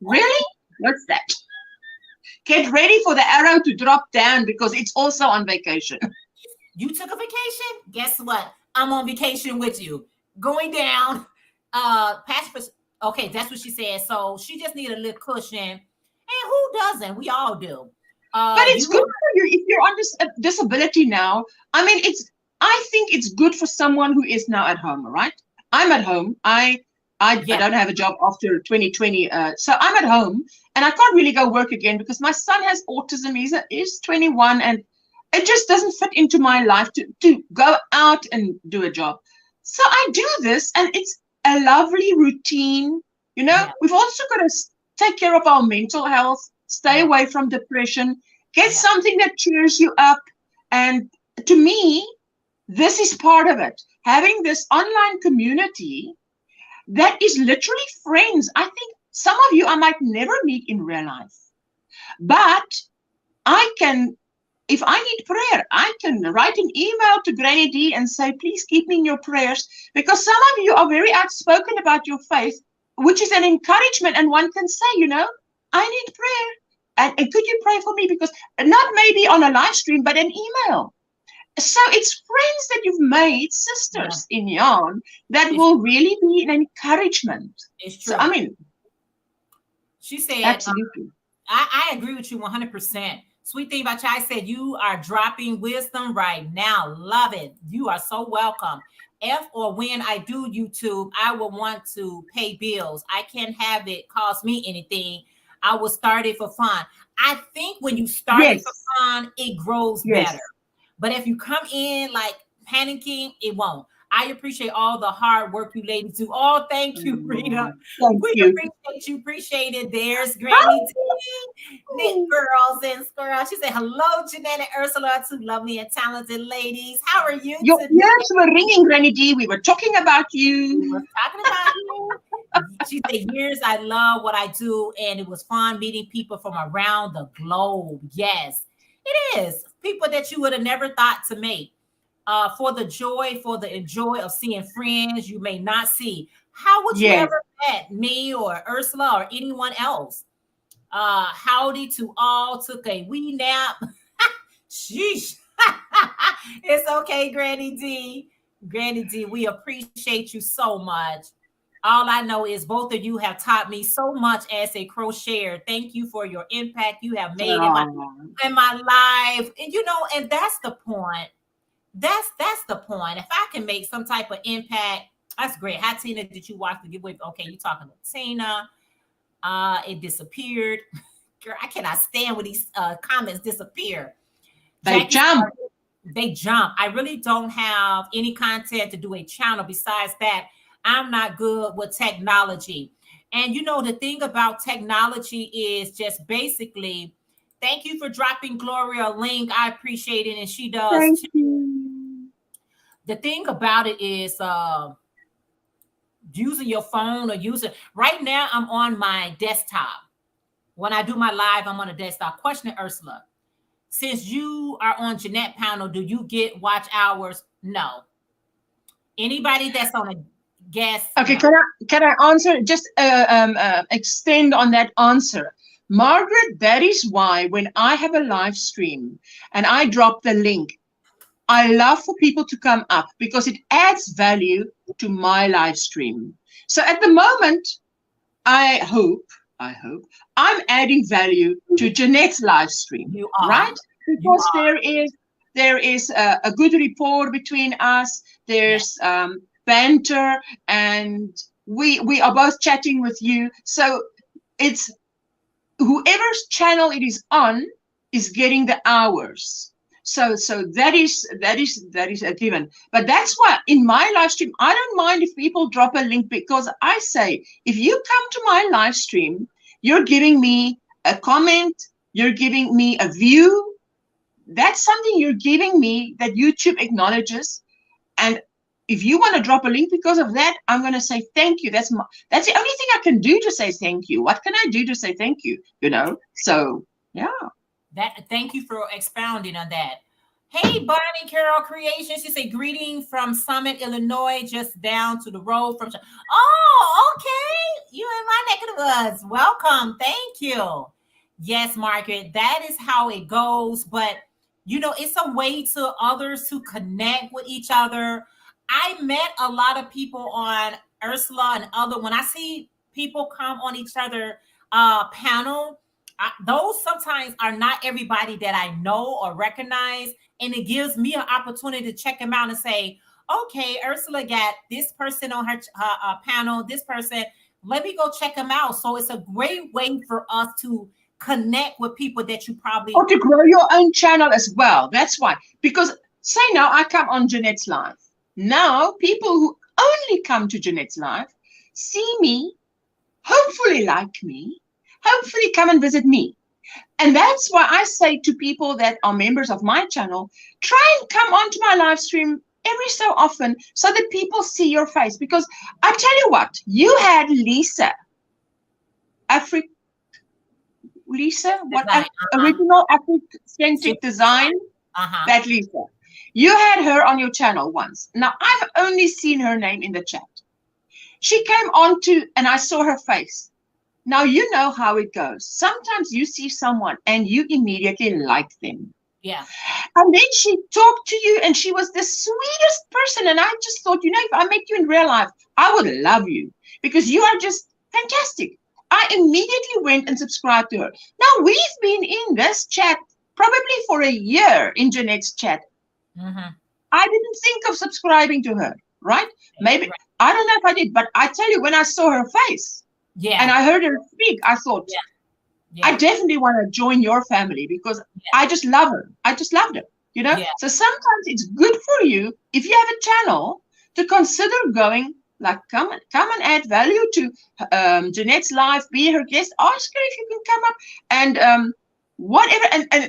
Really? What's that? Get ready for the arrow to drop down because it's also on vacation. You took a vacation? Guess what? I'm on vacation with you. Going down. Okay, that's what she said. So she just needed a little cushion. And who doesn't? We all do. But it's good for you if you're on this disability now. I mean, I think it's good for someone who is now at home, right? I'm at home. I don't have a job after 2020. So I'm at home and I can't really go work again because my son has autism. He's 21 and it just doesn't fit into my life to go out and do a job. So I do this and it's a lovely routine. You know, we've also got to take care of our mental health, stay away from depression, get something that cheers you up. And to me, this is part of it. Having this online community that is literally friends. I think some of you I might never meet in real life, but I can, if I need prayer, I can write an email to Granny D and say, please keep me in your prayers, because some of you are very outspoken about your faith, which is an encouragement, and one can say, you know, I need prayer, and could you pray for me? Because not maybe on a live stream, but an email. So it's friends that you've made, sisters in yarn, that will really be an encouragement. It's true. So, I mean, she said, absolutely. I agree with you 100%. Sweet thing about you, I said you are dropping wisdom right now. Love it. You are so welcome. If or when I do YouTube, I will want to pay bills. I can't have it cost me anything. I will start it for fun. I think when you start it for fun, it grows better. But if you come in like panicking, it won't. I appreciate all the hard work you ladies do. Oh, thank you, Rita. We appreciate you. Appreciate it. There's Granny D, Knit Girls and Squirrels. She said, hello, Jeanette and Ursula, two lovely and talented ladies. How are you Your today? ears were ringing, Granny D. We were talking about you. We were talking about you. She said, years I love what I do, and it was fun meeting people from around the globe. Yes, it is. People that you would have never thought to meet. For the joy of seeing friends you may not see. How would you ever met me or Ursula or anyone else? Howdy to all. Took a wee nap. Sheesh. It's okay, Granny D. Granny D, we appreciate you so much. All I know is both of you have taught me so much as a crocheter. Thank you for your impact you have made in my life. And you know, and that's the point. That's the point. If I can make some type of impact, that's great. How, Tina, did you watch the giveaway? Okay, you talking to Tina. It disappeared. Girl, I cannot stand when these comments disappear. They jump. They jump. I really don't have any content to do a channel. Besides that, I'm not good with technology. And you know, the thing about technology is just basically, thank you for dropping Gloria a link. I appreciate it. And she does. Thank you. The thing about it is using your phone or using, right now I'm on my desktop. when I do my live, I'm on a desktop. Question, Ursula. Since you are on Jeanette panel, do you get watch hours? No. Anybody that's on a guest? Okay, No. can I answer? Just extend on that answer, Margaret. That is why when I have a live stream and I drop the link, I love for people to come up because it adds value to my live stream. So at the moment, I hope I'm adding value to Jeanette's live stream, You are. right? Because there is a good rapport between us. There's banter, and we are both chatting with you. So it's whoever's channel it is on is getting the hours. So that is a given. But that's why in my live stream, I don't mind if people drop a link, because I say, if you come to my live stream, you're giving me a comment, you're giving me a view. That's something you're giving me that YouTube acknowledges. And if you want to drop a link because of that, I'm going to say thank you. That's the only thing I can do to say thank you. What can I do to say thank you? You know? So, yeah. Thank you for expounding on that. Hey, Bonnie Carol Creations. She said, greeting from Summit, Illinois, just down to the road from. Oh, okay. You in my neck of the woods. Welcome. Thank you. Yes, Margaret, that is how it goes. But, you know, it's a way to others to connect with each other. I met a lot of people on Ursula and other. When I see people come on each other panel, those sometimes are not everybody that I know or recognize. And it gives me an opportunity to check them out and say, okay, Ursula got this person on her panel, this person, let me go check them out. So it's a great way for us to connect with people that you probably... Or to grow your own channel as well. That's why. Because say now I come on Jeanette's live. Now people who only come to Jeanette's live see me, hopefully like me, hopefully come and visit me. And that's why I say to people that are members of my channel, try and come onto my live stream every so often so that people see your face. Because I tell you what, you had Lisa, original Afrocentric design, that Lisa. You had her on your channel once. Now, I've only seen her name in the chat. She came on and I saw her face. Now, you know how it goes. Sometimes you see someone and you immediately like them. Yeah. And then she talked to you and she was the sweetest person. And I just thought, you know, if I met you in real life, I would love you because you are just fantastic. I immediately went and subscribed to her. Now, we've been in this chat probably for a year in Jeanette's chat. Mm-hmm. I didn't think of subscribing to her, right? Maybe, I don't know if I did, but I tell you, when I saw her face, and I heard her speak, I thought, I definitely want to join your family because I just love her. I just loved her, you know? So sometimes it's good for you, if you have a channel, to consider going, like, come and add value to Jeanette's life, be her guest, ask her if you can come up and whatever,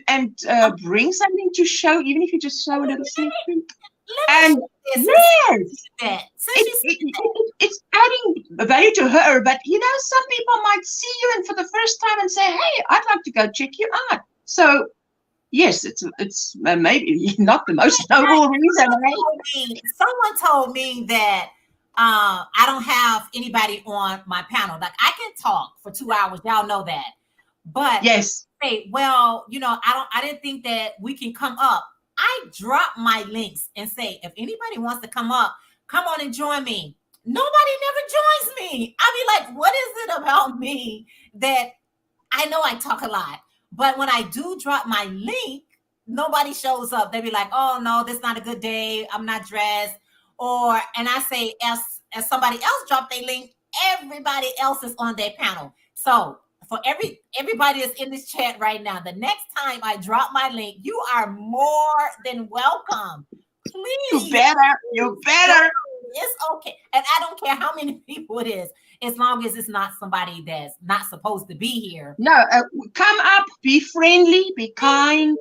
and bring something to show, even if you just show a little sneak peek. And it's adding value to her, but you know, some people might see you and for the first time and say, hey, I'd like to go check you out. So yes, it's maybe not the most noble reason. Someone told me that I don't have anybody on my panel. Like, I can talk for 2 hours, y'all know that, but hey, well, you know, I didn't think that we can come up. I drop my links and say, if anybody wants to come up, come on and join me. Nobody never joins me. I be like, what is it about me that I know I talk a lot, but when I do drop my link, nobody shows up. They be like, oh no, this is not a good day. I'm not dressed. And I say, as somebody else drop their link, everybody else is on their panel. So for everybody that's in this chat right now, the next time I drop my link, you are more than welcome. Please. You better. It's okay. And I don't care how many people it is, as long as it's not somebody that's not supposed to be here. No, come up, be friendly, be kind,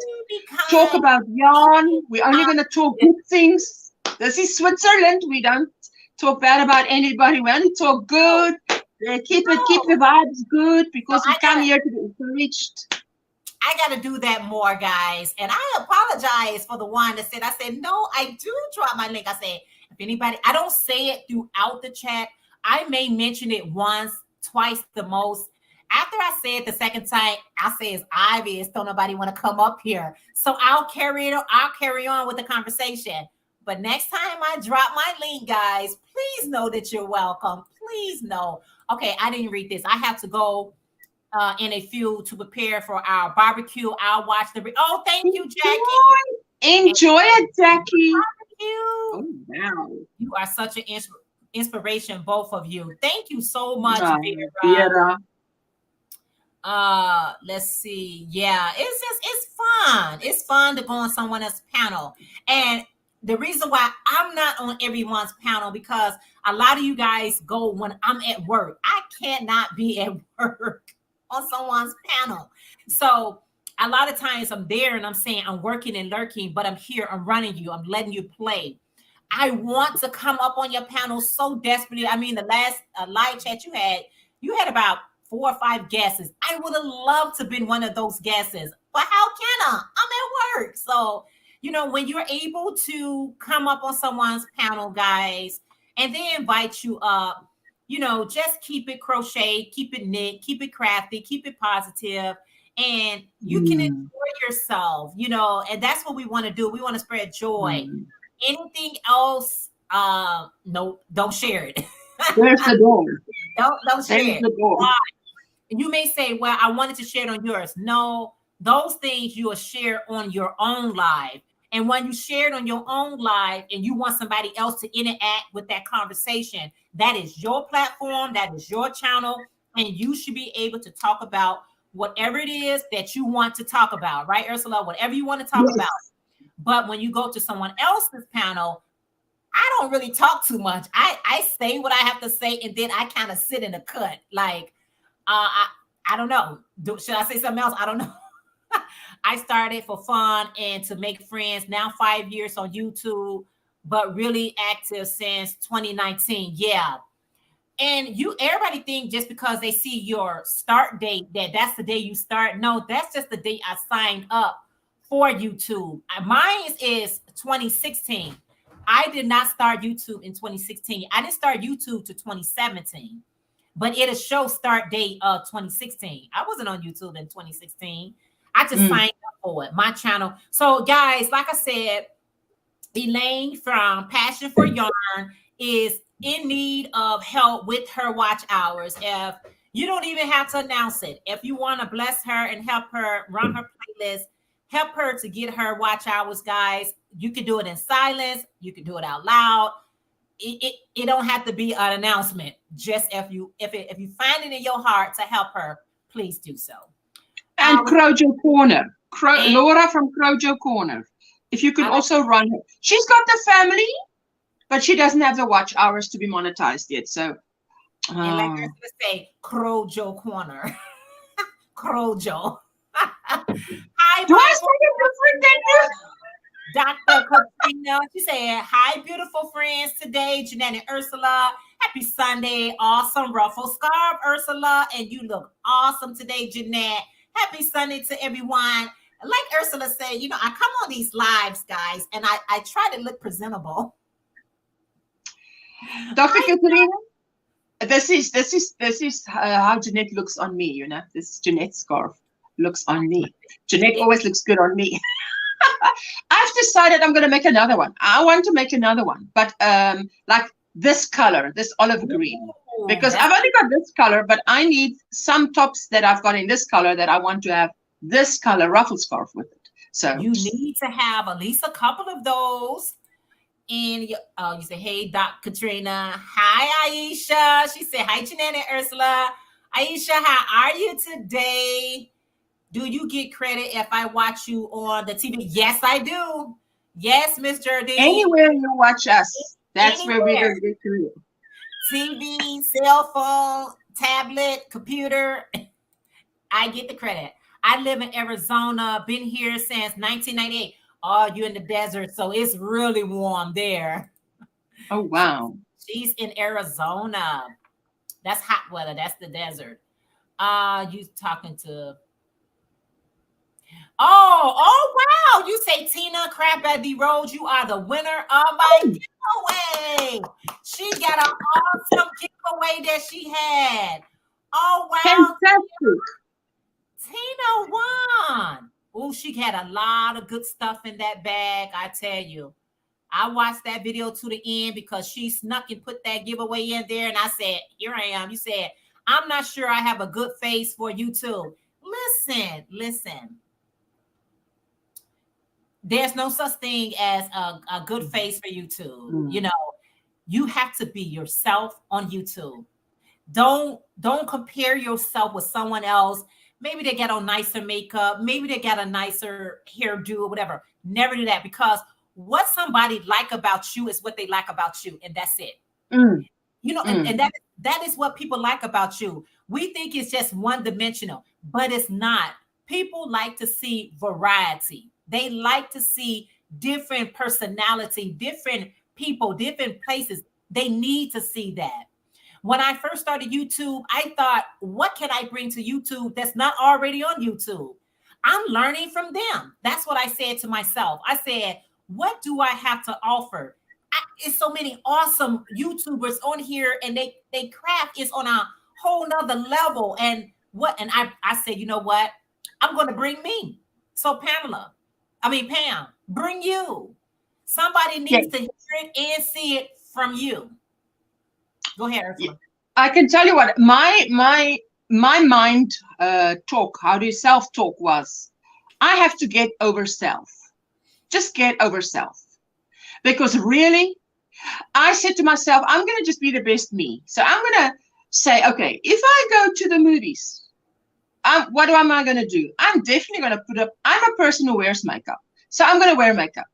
talk about yarn. We're only going to talk good things. This is Switzerland. We don't talk bad about anybody. We only talk good. Keep the vibes good because we come here to be encouraged. I got to do that more, guys. And I apologize for the one that said, I said, no, I do drop my link. I said, if anybody, I don't say it throughout the chat. I may mention it once, twice the most. After I say it the second time, I say it's obvious. Don't nobody want to come up here. So I'll carry on with the conversation. But next time I drop my link, guys, please know that you're welcome. Please know. Okay, I didn't read this. I have to go in a few to prepare for our barbecue. I'll watch the. Oh, thank you, Jackie. Enjoy it, Jackie. Oh, wow. You are such an inspiration, both of you. Thank you so much, Vera. Let's see. Yeah, it's fun. It's fun to go on someone else's panel. And the reason why I'm not on everyone's panel, because a lot of you guys go when I'm at work. I cannot be at work on someone's panel. So a lot of times I'm there and I'm saying I'm working and lurking, but I'm here, I'm running you, I'm letting you play. I want to come up on your panel so desperately. I mean, the last live chat you had about 4 or 5 guesses. I would have loved to have been one of those guesses, but how can I? I'm at work. So, when you're able to come up on someone's panel, guys, and they invite you up, just keep it crochet, keep it knit, keep it crafty, keep it positive, and you can enjoy yourself, and that's what we want to do. We want to spread joy. Anything else, no, don't share it. There's the door. Don't share it. The door. Why? And you may say, well, I wanted to share it on yours. No, those things you will share on your own live. And when you share it on your own live and you want somebody else to interact with that conversation, that is your platform, that is your channel, and you should be able to talk about whatever it is that you want to talk about, right, Ursula? Whatever you want to talk about. But when you go to someone else's panel, I don't really talk too much. I say what I have to say, and then I kind of sit in the cut. Like, I don't know. Should I say something else? I don't know. I started for fun and to make friends. Now 5 years on YouTube, but really active since 2019. Yeah. And everybody think just because they see your start date that's the day you start. No, that's just the day I signed up for YouTube. Mine is 2016. I did not start YouTube in 2016. I didn't start YouTube to 2017, but it'll show start date of 2016. I wasn't on YouTube in 2016. I just signed up for it, my channel. So guys, like I said, Elaine from Passion for Yarn is in need of help with her watch hours. If you don't even have to announce it, if you want to bless her and help her run her playlist, help her to get her watch hours, guys. You can do it in silence. You can do it out loud. It don't have to be an announcement. Just if you find it in your heart to help her, please do so. And Crojo Corner, Laura from Crojo Corner. If you could also run her. She's got the family, but she doesn't have the watch hours to be monetized yet. So, and like I was going to say, Crojo Corner. Crojo. Hi, do I say it different Dr. Katrina. She said, hi, beautiful friends. Today, Jeanette and Ursula. Happy Sunday. Awesome ruffle scarf, Ursula. And you look awesome today, Jeanette. Happy Sunday to everyone. Like Ursula said, I come on these lives, guys, and I try to look presentable. Dr. Katrina, this is how Jeanette looks on me, This is Jeanette's scarf. Looks on me. Jeanette always looks good on me. I've decided I'm going to make another one. I want to make another one, but like this color, this olive green, because I've only got this color, but I need some tops that I've got in this color that I want to have this color ruffle scarf with it. So you need to have at least a couple of those. And you say, hey, Doc Katrina. Hi, Aisha. She said, hi, Jeanette and Ursula. Aisha, how are you today? Do you get credit if I watch you on the TV? Yes, I do. Yes, Miss Jardine. Anywhere you watch us, that's where we will get to you. TV, cell phone, tablet, computer. I get the credit. I live in Arizona, been here since 1998. Oh, you're in the desert, so it's really warm there. Oh, wow. She's in Arizona. That's hot weather. That's the desert. You talking to? Oh wow! You say Tina Crab at the Road. You are the winner of my giveaway. She got an awesome giveaway that she had. Oh wow! Fantastic. Tina won. Oh, she had a lot of good stuff in that bag. I tell you. I watched that video to the end because she snuck and put that giveaway in there. And I said, here I am. You said, I'm not sure I have a good face for YouTube. Listen. There's no such thing as a good face for YouTube. Mm. You know, you have to be yourself on YouTube. Don't compare yourself with someone else. Maybe they got on nicer makeup. Maybe they got a nicer hairdo or whatever. Never do that, because what somebody like about you is what they like about you, and that's it. You know, and that is what people like about you. We think it's just one dimensional, but it's not. People like to see variety. They like to see different personality, different people, different places. They need to see that. When I first started YouTube, I thought, what can I bring to YouTube that's not already on YouTube? I'm learning from them. That's what I said to myself. I said, what do I have to offer? It's so many awesome YouTubers on here, and they craft is on a whole nother level. And I said, you know what? I'm going to bring me. So Pam, bring you. Somebody needs to hear it and see it from you. Go ahead, Ursula. I can tell you what my mind talk, how do you self-talk was, I have to get over self. Just get over self. Because really, I said to myself, I'm going to just be the best me. So I'm going to say, okay, if I go to the movies, what am I going to do? I'm definitely going to I'm a person who wears makeup. So I'm going to wear makeup.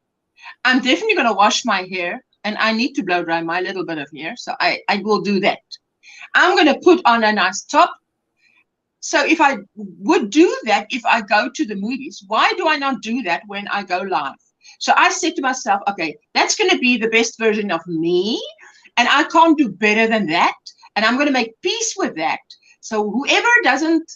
I'm definitely going to wash my hair, and I need to blow dry my little bit of hair. So I will do that. I'm going to put on a nice top. So if I would do that, if I go to the movies, why do I not do that when I go live? So I said to myself, okay, that's going to be the best version of me, and I can't do better than that, and I'm going to make peace with that. So whoever doesn't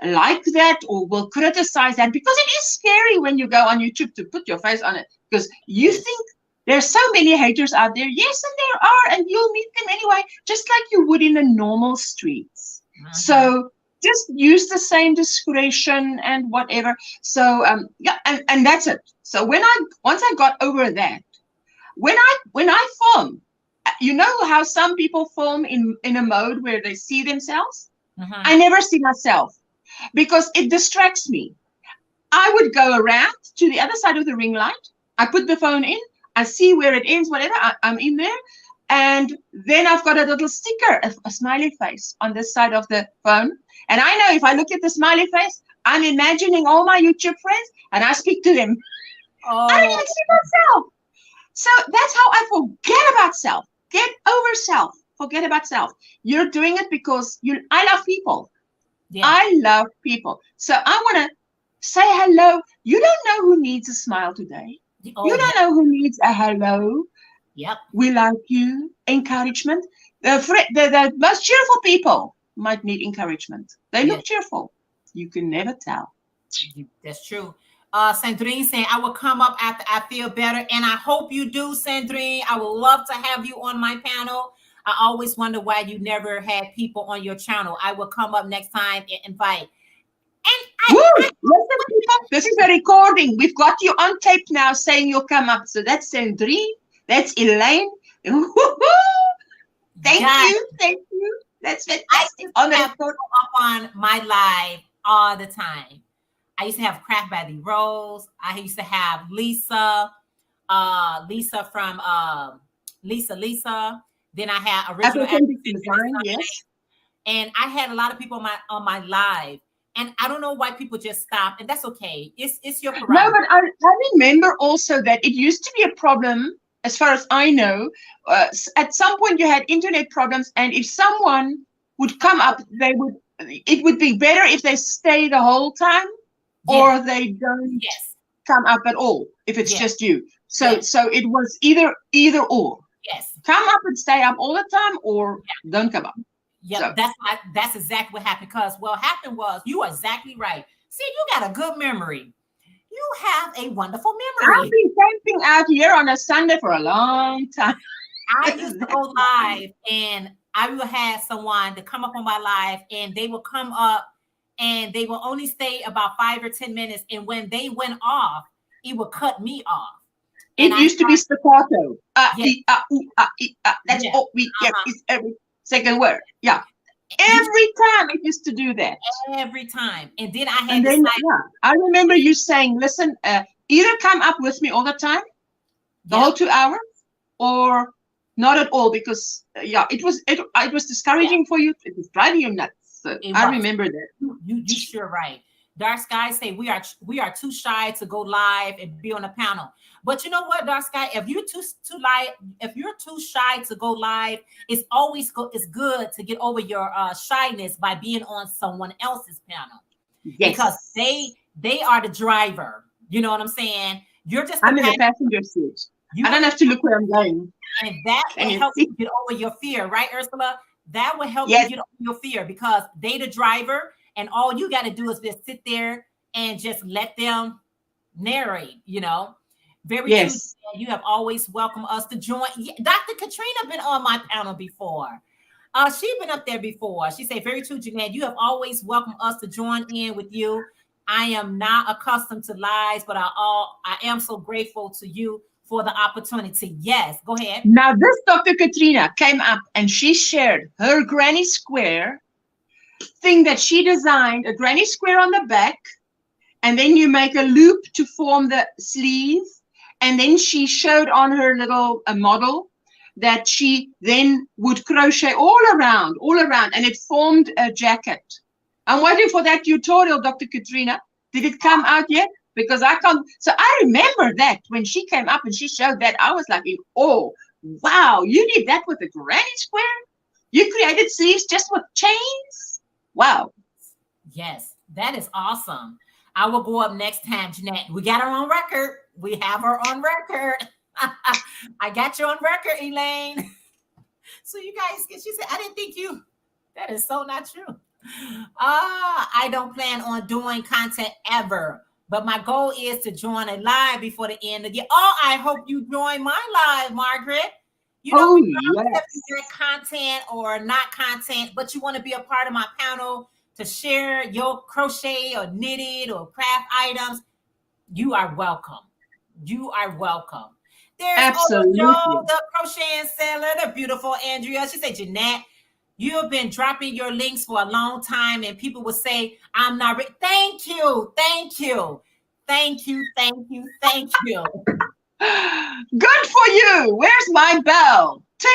like that or will criticize that, because it is scary when you go on YouTube to put your face on it, because you think there's so many haters out there. Yes, and there are, and you'll meet them anyway, just like you would in the normal streets. So just use the same discretion and whatever. So and that's it. So once I got over that, when I film, you know how some people film in a mode where they see themselves? I never see myself because it distracts me. I would go around to the other side of the ring light. I put the phone in. I see where it ends, whatever. I'm in there. And then I've got a little sticker, a smiley face on this side of the phone. And I know if I look at the smiley face, I'm imagining all my YouTube friends and I speak to them. I don't even see myself. So that's how I forget about self. Get over self. Forget about self. You're doing it because I love people. Yeah. I love people. So I want to say hello. You don't know who needs a smile today. You don't know who needs a hello. Yep. We like you. Encouragement. The most cheerful people might need encouragement. They look cheerful. You can never tell. That's true. Sandrine saying, I will come up after I feel better. And I hope you do, Sandrine. I would love to have you on my panel. I always wonder why you never had people on your channel. I will come up next time and invite. And listen, people, this is a recording. We've got you on tape now saying you'll come up. So that's Sandrine. That's Elaine. Thank you. That's fantastic. I have people up on my live all the time. I used to have Craft by the Rose. I used to have Lisa from Lisa. Then I had original design, yes. And I had a lot of people on my live. And I don't know why people just stop, and that's okay. It's your prerogative. No, but I remember also that it used to be a problem, as far as I know. At some point, you had internet problems, and if someone would come up, it would be better if they stay the whole time, or they don't come up at all. If it's just you, so it was either or. Yes, come up and stay up all the time, or don't come up. Yep, So that's exactly what happened. Because what happened was, you are exactly right. See, you got a good memory. You have a wonderful I've memory. been camping out here on a Sunday for a long time. I used to go live, and I would have someone to come up on my live, and they will come up, and they will only stay about 5 or 10 minutes. And when they went off, it would cut me off. And It I used to be start, staccato. yeah, That's yeah, all we get uh-huh. is every second word. Yeah. Every time it used to do that. Every time. And then I had And then, decided, yeah, I remember you saying, listen, either come up with me all the time, the whole yep, 2 hours, or not at all, because, yeah, it was yeah, discouraging for you. It was driving you nuts. So it I was. remember that. You sure right. Dark Sky say we are too shy to go live and be on a panel. But you know what, Dark Sky, if you're too live, if you're too shy to go live, it's good to get over your shyness by being on someone else's panel, because Yes. they are the driver. You know what I'm saying? You're just the I'm in the passenger. passenger seat. You I in don't the have to look where I'm going. And that Can will you help see? you get over your fear, right, Ursula? That will help you Yes. get over your fear, because they the driver, and all you got to do is just sit there and just let them narrate. Very true. Yes. You have always welcomed us to join. Yeah, Dr. Katrina been on my panel before. She been up there before. She said, very true, Jeanette. You have always welcomed us to join in with you. I am not accustomed to lies, but I am so grateful to you for the opportunity. Yes, go ahead. Now, this Dr. Katrina came up and she shared her granny square thing that she designed, a granny square on the back, and then you make a loop to form the sleeve. And then she showed on her little model that she then would crochet all around, and it formed a jacket. I'm waiting for that tutorial, Dr. Katrina. Did it come out yet? Because I can't. So I remember that when she came up and she showed that, I was like, oh, wow, you did that with a granny square? You created sleeves just with chains? Wow. Yes, that is awesome. I will go up next time, Jeanette. We got her on record. We have her on record. I got you on record, Elaine. So you guys, she said, I didn't think you. That is so not true. I don't plan on doing content ever, but my goal is to join a live before the end of the year. Oh, I hope you join my live, Margaret. Oh, Regardless if you yes. get content or not content, but you want to be a part of my panel to share your crochet or knitted or craft items, you are welcome. You are welcome. There's Joe, Absolutely. the crochet and seller, the beautiful Andrea. She said, Jeanette, you have been dropping your links for a long time, and people will say, I'm not ready. Thank you. Thank you. Thank you. Thank you. Thank you. Good for you. Where's my bell? Ting.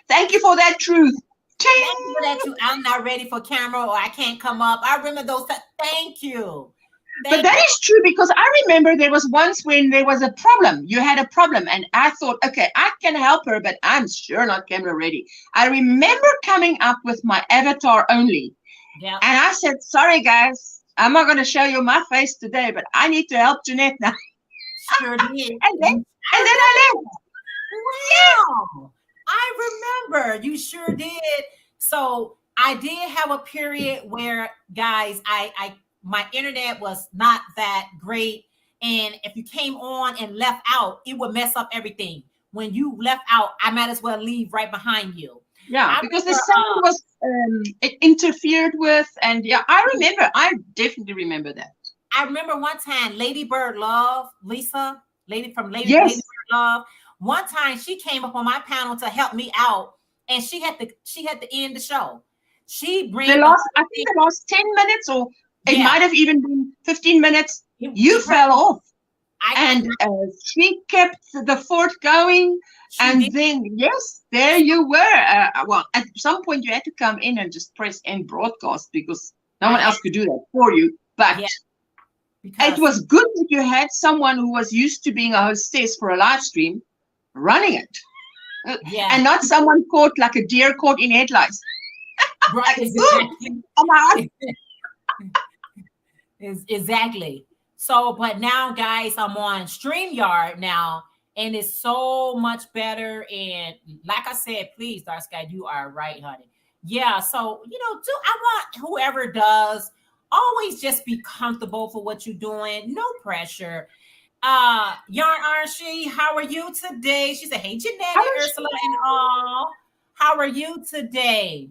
Thank you for that truth. Ting. Thank you for that too. I'm not ready for camera, or I can't come up. I remember those. Thank you. But that is true, because I remember there was once when there was a problem. You had a problem, and I thought, okay, I can help her, but I'm sure not camera ready. I remember coming up with my avatar only. Yeah. And I said, sorry, guys, I'm not going to show you my face today, but I need to help Jeanette now. Sure did. And then I left. Wow. I remember. You sure did. So I did have a period where, guys, my internet was not that great. And if you came on and left out, it would mess up everything. When you left out, I might as well leave right behind you. Yeah, because the sound was it interfered with, and yeah, I definitely remember that. I remember one time, Lady Bird Love, Lisa, Lady yes. Bird Love. One time she came up on my panel to help me out, and she had to end the show. I think the last 10 minutes, or it might have even been 15 minutes. You fell off. And she kept the fort going. Then, yes, there you were. Well, at some point you had to come in and just press end broadcast, because no one else could do that for you. But it was good that you had someone who was used to being a hostess for a live stream running it. And not someone caught like a deer caught in headlights. Right, exactly. Come on. Exactly. So, but now, guys, I'm on StreamYard now, and it's so much better. And like I said, please, Dark Sky, you are right, honey. Yeah, so I want whoever does always just be comfortable for what you're doing, no pressure. Yarn Archie, how are you today? She said, hey Jeanette How and is Ursula and all. How are you today?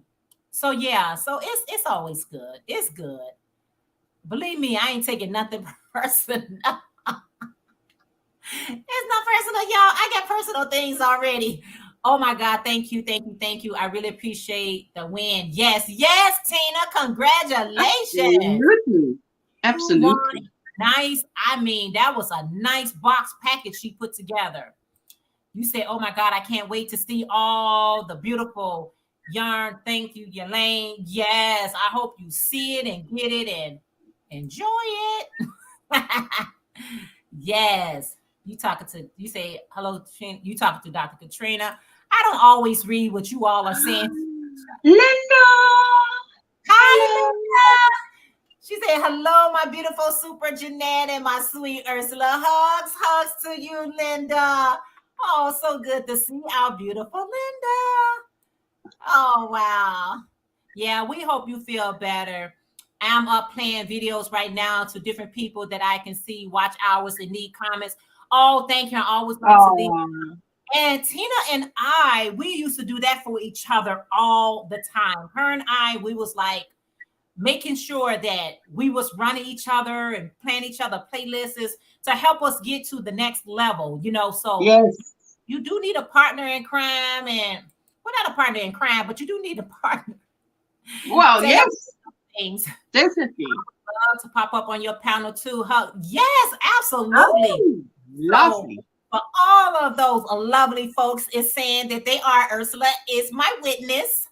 So yeah, so it's always good. It's good. Believe me, I ain't taking nothing personal. It's not personal, y'all. I got personal things already. Oh my God. Thank you. Thank you. Thank you. I really appreciate the win. Yes. Yes, Tina. Congratulations. absolutely, You won. absolutely. Nice. I mean, that was a nice box package she put together. You said, oh my God, I can't wait to see all the beautiful yarn. Thank you, Elaine. Yes. I hope you see it and get it and enjoy it. Yes. You say hello, you talking to Dr. Katrina. I don't always read what you all are saying. Linda, Hi, hello. Linda. She said, hello, my beautiful super Jeanette and my sweet Ursula. Hugs to you, Linda. Oh, so good to see our beautiful Linda. Oh, wow. Yeah, we hope you feel better. I'm up playing videos right now to different people that I can see, watch hours and need comments. Oh, thank you. I always like to leave. Oh, And Tina and I, we used to do that for each other all the time. Her and I, we was like making sure that we was running each other and planning each other playlists to help us get to the next level, So yes. you do need a partner in crime, and well, not a partner in crime, but you do need a partner Well, to help yes, things definitely. to pop up on your panel too. Yes, absolutely. Oh, So lovely. for all of those lovely folks is saying that they are Ursula is my witness.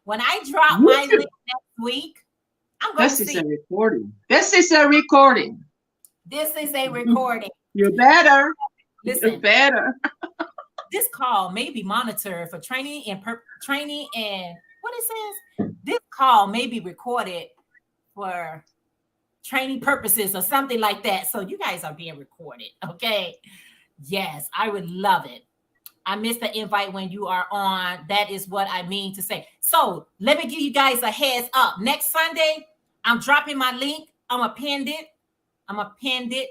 When I drop Me my too. link next week, I'm going to This is see. a recording. This is a recording. This is a recording. You better. You Listen, better. this call may be monitored for training and training and what it says. This call may be recorded for training purposes or something like that. So you guys are being recorded, okay? Yes, I would love it. I missed the invite when you are on. That is what I mean to say. So let me give you guys a heads up. Next Sunday, I'm dropping my link. I'm going to pin it. I'm going to pin it.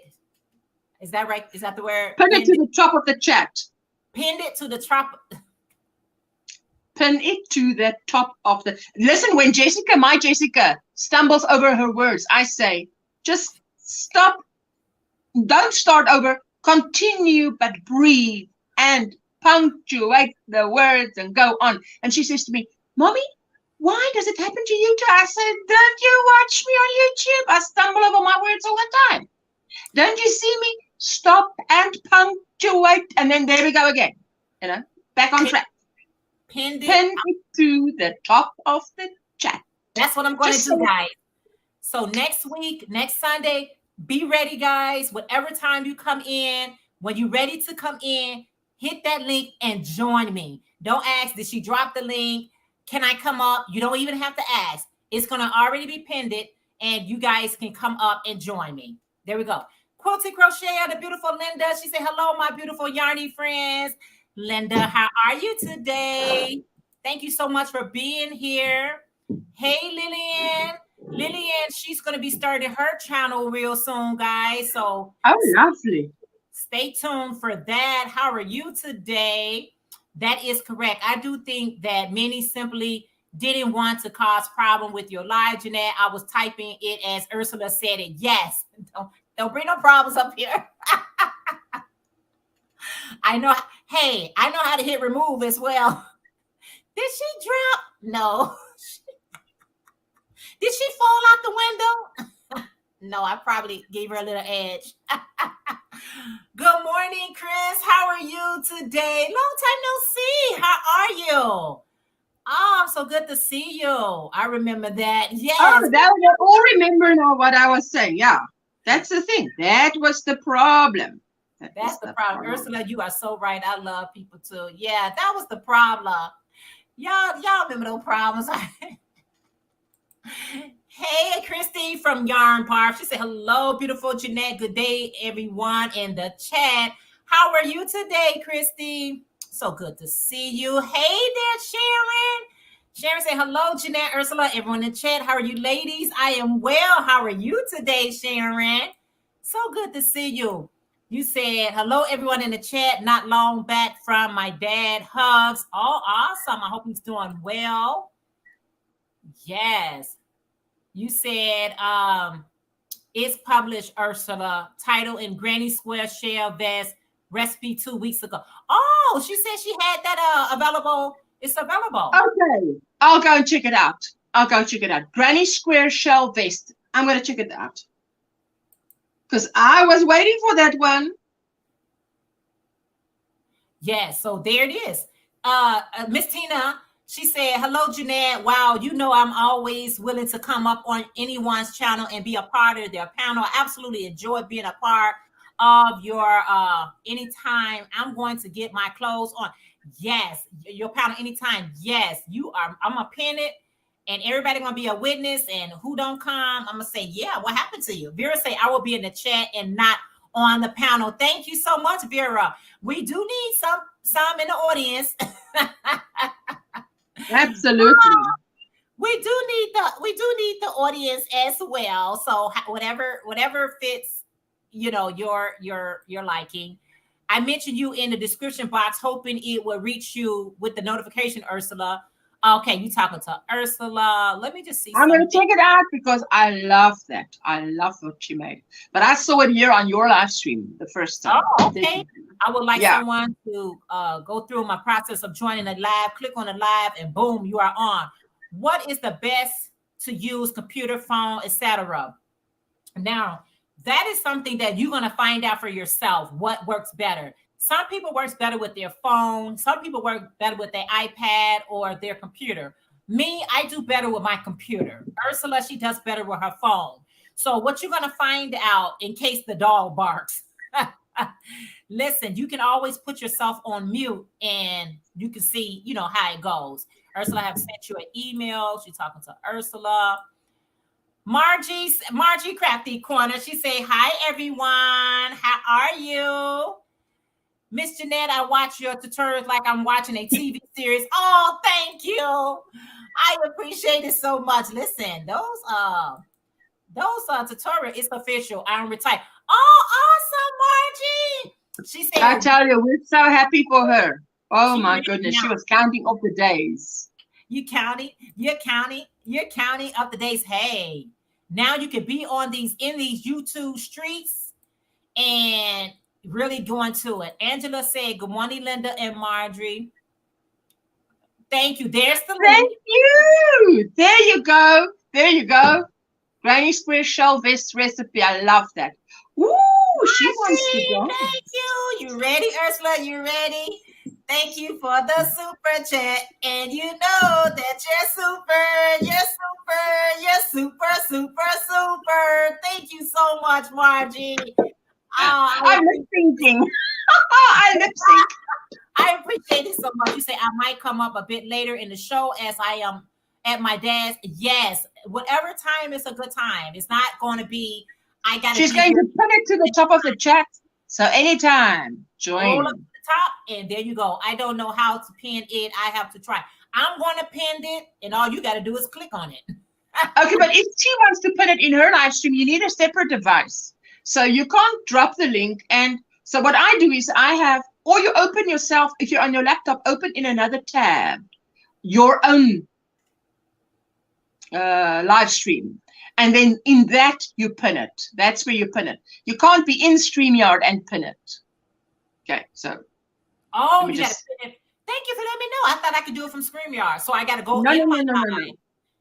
Is that right? Is that the word? Pin it to the top of the chat. Pinned it to the top. Pin it to the top of the. Listen, when my Jessica, stumbles over her words, I say, just stop. Don't start over. Continue, but breathe and punctuate the words and go on. And she says to me, Mommy, why does it happen to you too? I said, don't you watch me on YouTube? I stumble over my words all the time. Don't you see me? Stop and punctuate. And then there we go again. Back on track. Pin it to the top of the chat. That's what I'm going to do, guys. So next week, next Sunday, be ready, guys. Whatever time you come in, when you're ready to come in, hit that link and join me. Don't ask, did she drop the link? Can I come up? You don't even have to ask. It's going to already be pinned, and you guys can come up and join me. There we go. Quilty Crochet, the beautiful Linda. She said, hello, my beautiful yarny friends. Linda, how are you today? Thank you so much for being here. Hey, Lillian, she's going to be starting her channel real soon, guys. So, oh, lovely. Stay tuned for that. How are you today? That is correct. I do think that many simply didn't want to cause problem with your live, Jeanette. I was typing it as Ursula said it. Yes. Don't bring no problems up here. I know. Hey, I know how to hit remove as well. Did she drop? No. Did she fall out the window? No, I probably gave her a little edge. Good morning, Chris. How are you today? Long time no see. How are you? Oh, so good to see you. I remember that. Yes. Oh, I all remember now what I was saying. Yeah, that's the thing. That was the problem. That's the problem. Ursula, you are so right. I love people too. Yeah, that was the problem. Y'all remember those problems. Hey, Christy from Yarn Park. She said, hello, beautiful Jeanette. Good day, everyone in the chat. How are you today, Christy? So good to see you. Hey there, Sharon. Sharon say, hello, Jeanette, Ursula, everyone in the chat. How are you, ladies? I am well. How are you today, Sharon? So good to see you. You said, hello, everyone in the chat. Not long back from my dad. Hugs. Oh, awesome. I hope he's doing well. Yes. You said, it's published, Ursula. Title in Granny Square Shell Vest. Recipe 2 weeks ago. Oh, she said she had that available. It's available. Okay. I'll go and check it out. I'll go check it out. Granny Square Shell Vest. I'm going to check it out. Because I was waiting for that one. Yes, so there it is. Miss Tina, she said, hello, Jeanette. Wow, you know I'm always willing to come up on anyone's channel and be a part of their panel. I absolutely enjoy being a part of your anytime I'm going to get my clothes on. Yes, your panel anytime. Yes, you are. I'm gonna pin it, and everybody gonna be a witness. And who don't come, I'm gonna say, yeah, what happened to you? Vera say I will be in the chat and not on the panel. Thank you so much, Vera. We do need some in the audience. Absolutely. We do need the audience as well. So whatever fits, your liking. I mentioned you in the description box, hoping it will reach you with the notification, Ursula. Okay, you talking to Ursula. Let me just see. I'm going to check it out because I love that. I love what she made. But I saw it here on your live stream the first time. Oh, okay. I would like someone to go through my process of joining the live. Click on the live and boom, you are on. What is the best to use, computer, phone, etc.? Now, that is something that you're going to find out for yourself what works better. Some people work better with their phone. Some people work better with their iPad or their computer. Me, I do better with my computer. Ursula, she does better with her phone. So what you're going to find out in case the dog barks, listen, you can always put yourself on mute and you can see, how it goes. Ursula have sent you an email. She's talking to Ursula. Margie Crafty Corner. She say, hi, everyone. How are you? Miss Jeanette, I watch your tutorials like I'm watching a TV series. Oh, thank you. I appreciate it so much. Listen, those tutorials, it's official. I'm retired. Oh, awesome, Margie. She said, I tell you, we're so happy for her. Oh my goodness, she was counting up the days. You're counting up the days. Hey, now you can be in these YouTube streets and really going to it. Angela said, good morning, Linda and Marjorie. Thank you. There's the link. Thank you. There you go. There you go. Granny Square Shell Vest recipe. I love that. Ooh, she wants to go. Thank you. You ready, Ursula? You ready? Thank you for the super chat. And you know that you're super. Thank you so much, Margie. I'm lip syncing. I lip sync. I appreciate it so much. You say I might come up a bit later in the show as I am at my dad's. Yes, whatever time is a good time. It's not going to be. She's going to put it to the top of the chat. So anytime, join. Roll up to the top, and there you go. I don't know how to pin it. I have to try. I'm going to pin it, and all you got to do is click on it. Okay, but if she wants to put it in her live stream, you need a separate device. So you can't drop the link. And so what I do is or you open yourself, if you're on your laptop, open in another tab, your own live stream. And then in that, you pin it. That's where you pin it. You can't be in StreamYard and pin it. Okay, so. Oh, you got to pin it. Thank you for letting me know. I thought I could do it from StreamYard. So I got to go No.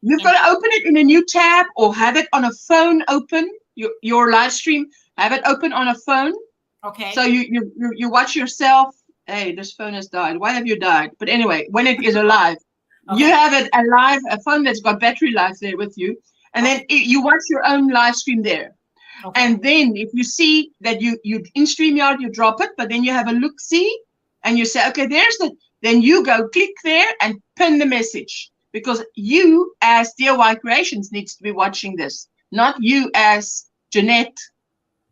You've got to open it in a new tab or have it on a phone open, your live stream. Have it open on a phone. Okay. So you watch yourself. Hey, this phone has died. Why have you died? But anyway, when it is alive, you have it alive, a phone that's got battery life there with you. And then you watch your own live stream there. Okay. And then if you see that you in StreamYard, you drop it, but then you have a look-see and you say, okay, then you go click there and pin the message. Because you as DOYcreations needs to be watching this, not you as Jeanette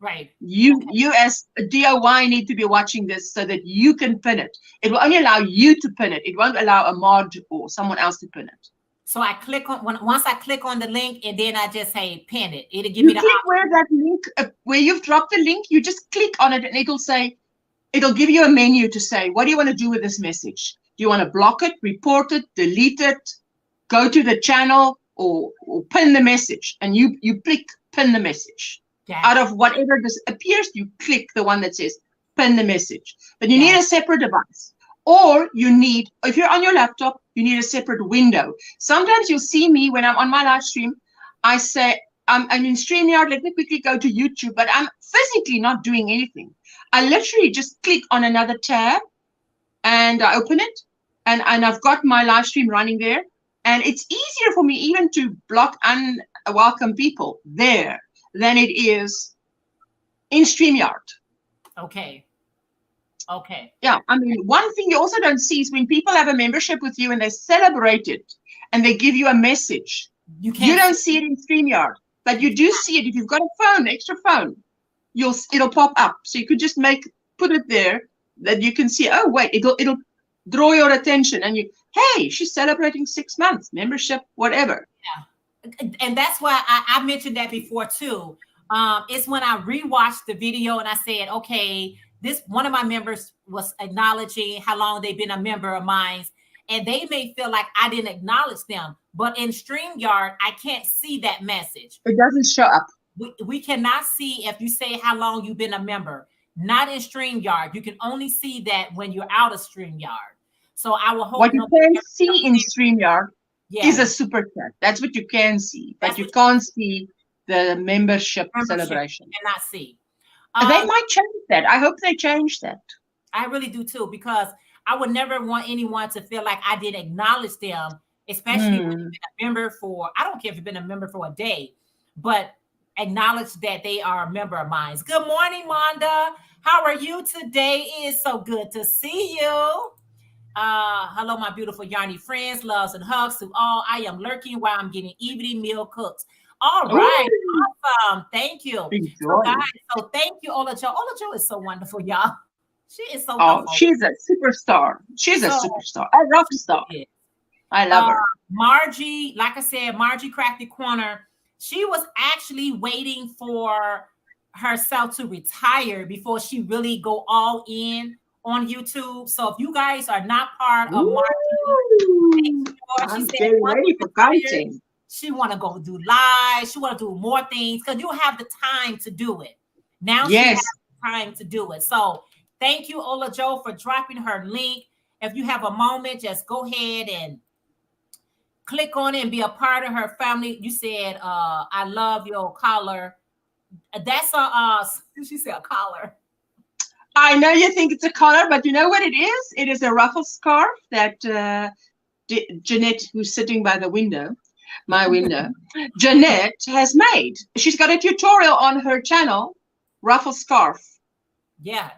Right. You as a DIY need to be watching this so that you can pin it. It will only allow you to pin it. It won't allow a mod or someone else to pin it. So I click on once I click on the link and then I just say pin it. It'll give You me the click option. where that link, where you've dropped the link, you just click on it and it'll say, it'll give you a menu to say, what do you want to do with this message? Do you want to block it, report it, delete it, go to the channel, or pin the message? And you click pin the message. Gotcha. Out of whatever this appears, you click the one that says pin the message. But you need a separate device. Or you need, if you're on your laptop, you need a separate window. Sometimes you'll see me when I'm on my live stream, I say, I'm in StreamYard, let me quickly go to YouTube, but I'm physically not doing anything. I literally just click on another tab and I open it and I've got my live stream running there. And it's easier for me even to block unwelcome people there than it is in StreamYard. Okay. Okay. Yeah, I mean, one thing you also don't see is when people have a membership with you and they celebrate it and they give you a message. You don't see it in StreamYard, but you do see it if you've got a phone, extra phone. It'll pop up. So you could just put it there that you can see. Oh wait, it'll draw your attention and hey, she's celebrating 6 months membership, whatever. Yeah, and that's why I mentioned that before too. It's when I rewatched the video and I said, okay, this one of my members was acknowledging how long they've been a member of mine, and they may feel like I didn't acknowledge them, but in StreamYard, I can't see that message. It doesn't show up. We cannot see if you say how long you've been a member. Not in StreamYard. You can only see that when you're out of StreamYard. So I will hope what you can see in StreamYard is a super chat. That's what you can see, but you can't see the membership celebration. You cannot see. They might change that. I hope they change that. I really do too, because I would never want anyone to feel like I didn't acknowledge them, especially when you've been a member for, I don't care if you've been a member for a day, but acknowledge that they are a member of mine. Good morning, Monda. How are you today? It is so good to see you. Hello, my beautiful yarny friends, loves and hugs to all. I am lurking while I'm getting evening meal cooked. All right. Ooh. Awesome. Thank you. So, guys, so thank you, Ola Jo. Ola Jo is so wonderful, y'all. She is so wonderful. She's a superstar. She's a superstar. A rock star. I love her. Margie, like I said, Margie cracked the corner. She was actually waiting for herself to retire before she really go all in on YouTube. So if you guys are not part of Margie, I'm getting ready for coaching. She want to go do live. She want to do more things because you have the time to do it. Now she has time to do it. So thank you, Ola Jo, for dropping her link. If you have a moment, just go ahead and click on it and be a part of her family. You said, I love your collar. That's she said a collar. I know you think it's a collar, but you know what it is? It is a ruffle scarf that Jeanette, who's sitting by the window, my window, Jeanette has made. She's got a tutorial on her channel, ruffle scarf. Yes.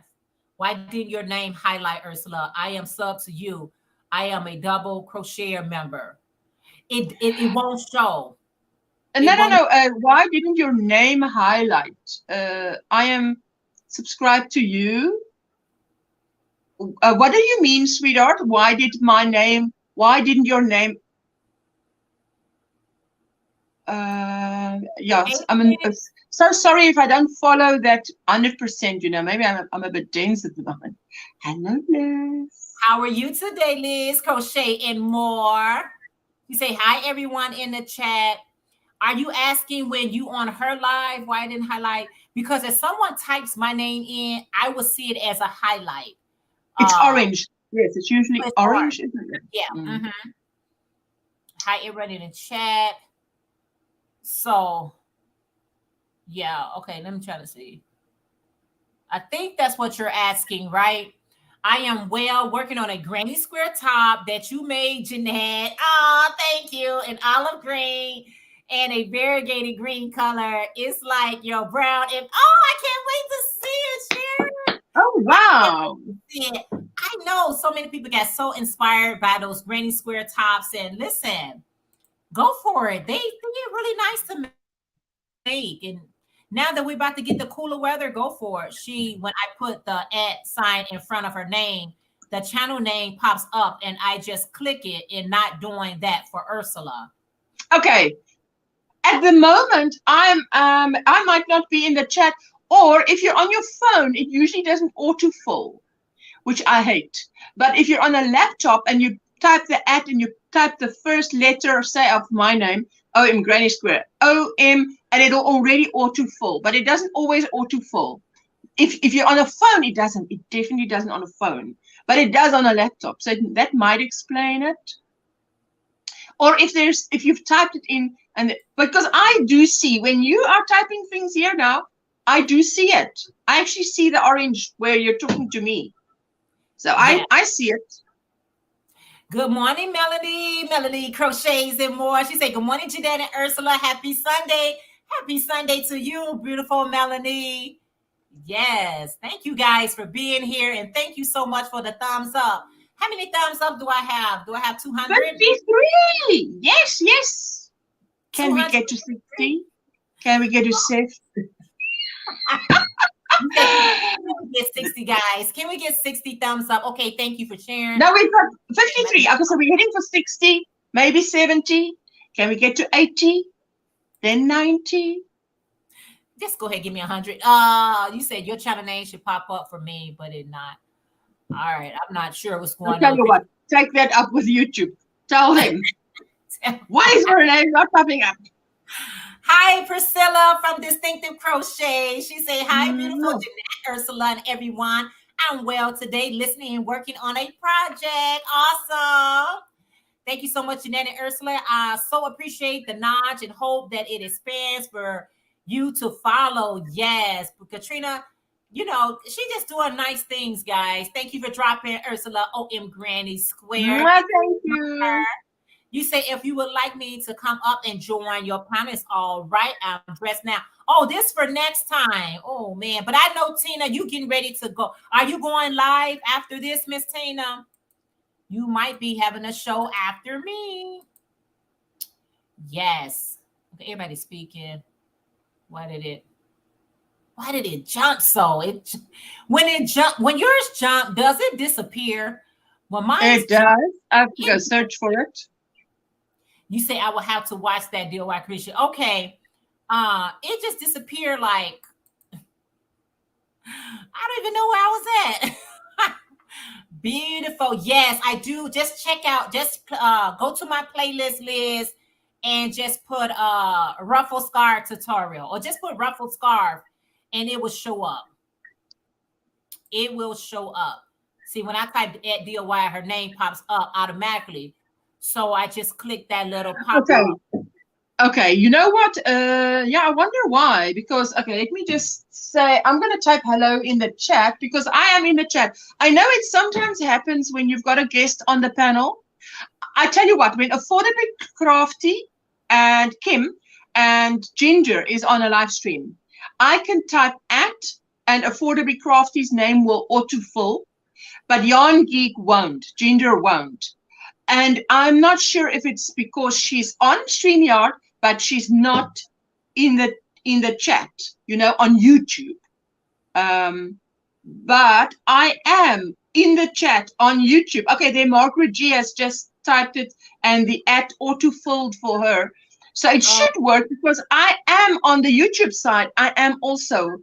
Why didn't your name highlight, Ursula? I am sub to you. I am a double crocheter member. It won't show. No. Why didn't your name highlight? I am subscribed to you. What do you mean, sweetheart? Why didn't your name? Yes, I mean, so sorry if I don't follow that 100%. You know, maybe I'm a bit dense at the moment. Hello, Liz. How are you today, Liz? Crochet and more. You say hi, everyone in the chat. Are you asking when you on her live? Why I didn't highlight? Because if someone types my name in, I will see it as a highlight. It's orange. Yes, it's usually orange, isn't it? Yeah. Mm-hmm. Hi, everyone in the chat. So, yeah. Okay, let me try to see. I think that's what you're asking, right? I am working on a granny square top that you made, Jeanette. Oh, thank you. An olive green and a variegated green color. It's like your brown. And I can't wait to see it, Sharon. Oh, wow. I know so many people got so inspired by those granny square tops. And listen, go for it. They get really nice to make. And Now that we're about to get the cooler weather, go for it. When I put the @ in front of her name, the channel name pops up and I just click it, and not doing that for Ursula. Okay. At the moment, I might not be in the chat, or if you're on your phone, it usually doesn't auto-fill, which I hate. But if you're on a laptop and you type the @ and you type the first letter, say, of my name, OM Granny Square, OM, and it'll already auto-fill, but it doesn't always auto-fill. If you're on a phone, it doesn't. It definitely doesn't on a phone, but it does on a laptop. So that might explain it. Or if you've typed it in, and because I do see when you are typing things here now, I do see it. I actually see the orange where you're talking to me. So I see it. Good morning, Melody. Melody Crochets and More. She said, good morning, Jeanette and Ursula. Happy Sunday. Happy Sunday to you, beautiful Melanie. Yes. Thank you guys for being here. And thank you so much for the thumbs up. How many thumbs up do I have? Do I have 200? 53. Yes, yes. Can we get to 60? Can we get to 60? Get 60, guys. Can we get 60 thumbs up? Okay, thank you for sharing. No, we've got 53. Okay, so we're heading for 60, maybe 70. Can we get to 80? Then 90? Just go ahead and give me 100. You said your channel name should pop up for me, but it not. All right, I'm not sure what's going on. I'll tell you what, take that up with YouTube. Tell them. Why is her name not popping up? Hi, Priscilla from Distinctive Crochet. She say, hi, beautiful Jeanette, Ursula, and everyone. I'm well today, listening and working on a project. Awesome. Thank you so much, Jeanette and Ursula. I so appreciate the nudge and hope that it expands for you to follow. Yes, but Katrina, you know, she just doing nice things, guys. Thank you for dropping Ursula OM Granny Square. Thank you. You say if you would like me to come up and join your panels, all right. I'm dressed now. Oh, this for next time. Oh man, but I know Tina, you getting ready to go. Are you going live after this, Miss Tina? You might be having a show after me. Yes. Okay, everybody's speaking. Why did it jump so? When yours jump, does it disappear? When mine it does. I have to go search for it. You say I will have to watch that DOYcreations. Okay. It just disappeared like I don't even know where I was at. Beautiful. Yes, I do. Just check out, just go to my playlist list and just put ruffle scarf tutorial, or just put ruffle scarf and it will show up. It will show up. See, when I type at DOY, her name pops up automatically. So I just click that little pop up. Okay, you know what? Yeah, I wonder why. Because, okay, let me just say, I'm going to type hello in the chat because I am in the chat. I know it sometimes happens when you've got a guest on the panel. I tell you what, when Affordably Crafty and Kim and Ginger is on a live stream, I can type @ and Affordably Crafty's name will autofill, but Yarn Geek won't. Ginger won't. And I'm not sure if it's because she's on StreamYard, but she's not in the chat, you know, on YouTube. But I am in the chat on YouTube. Okay, there Margaret G has just typed it and the @ auto-filled for her. So it should work because I am on the YouTube side. I am also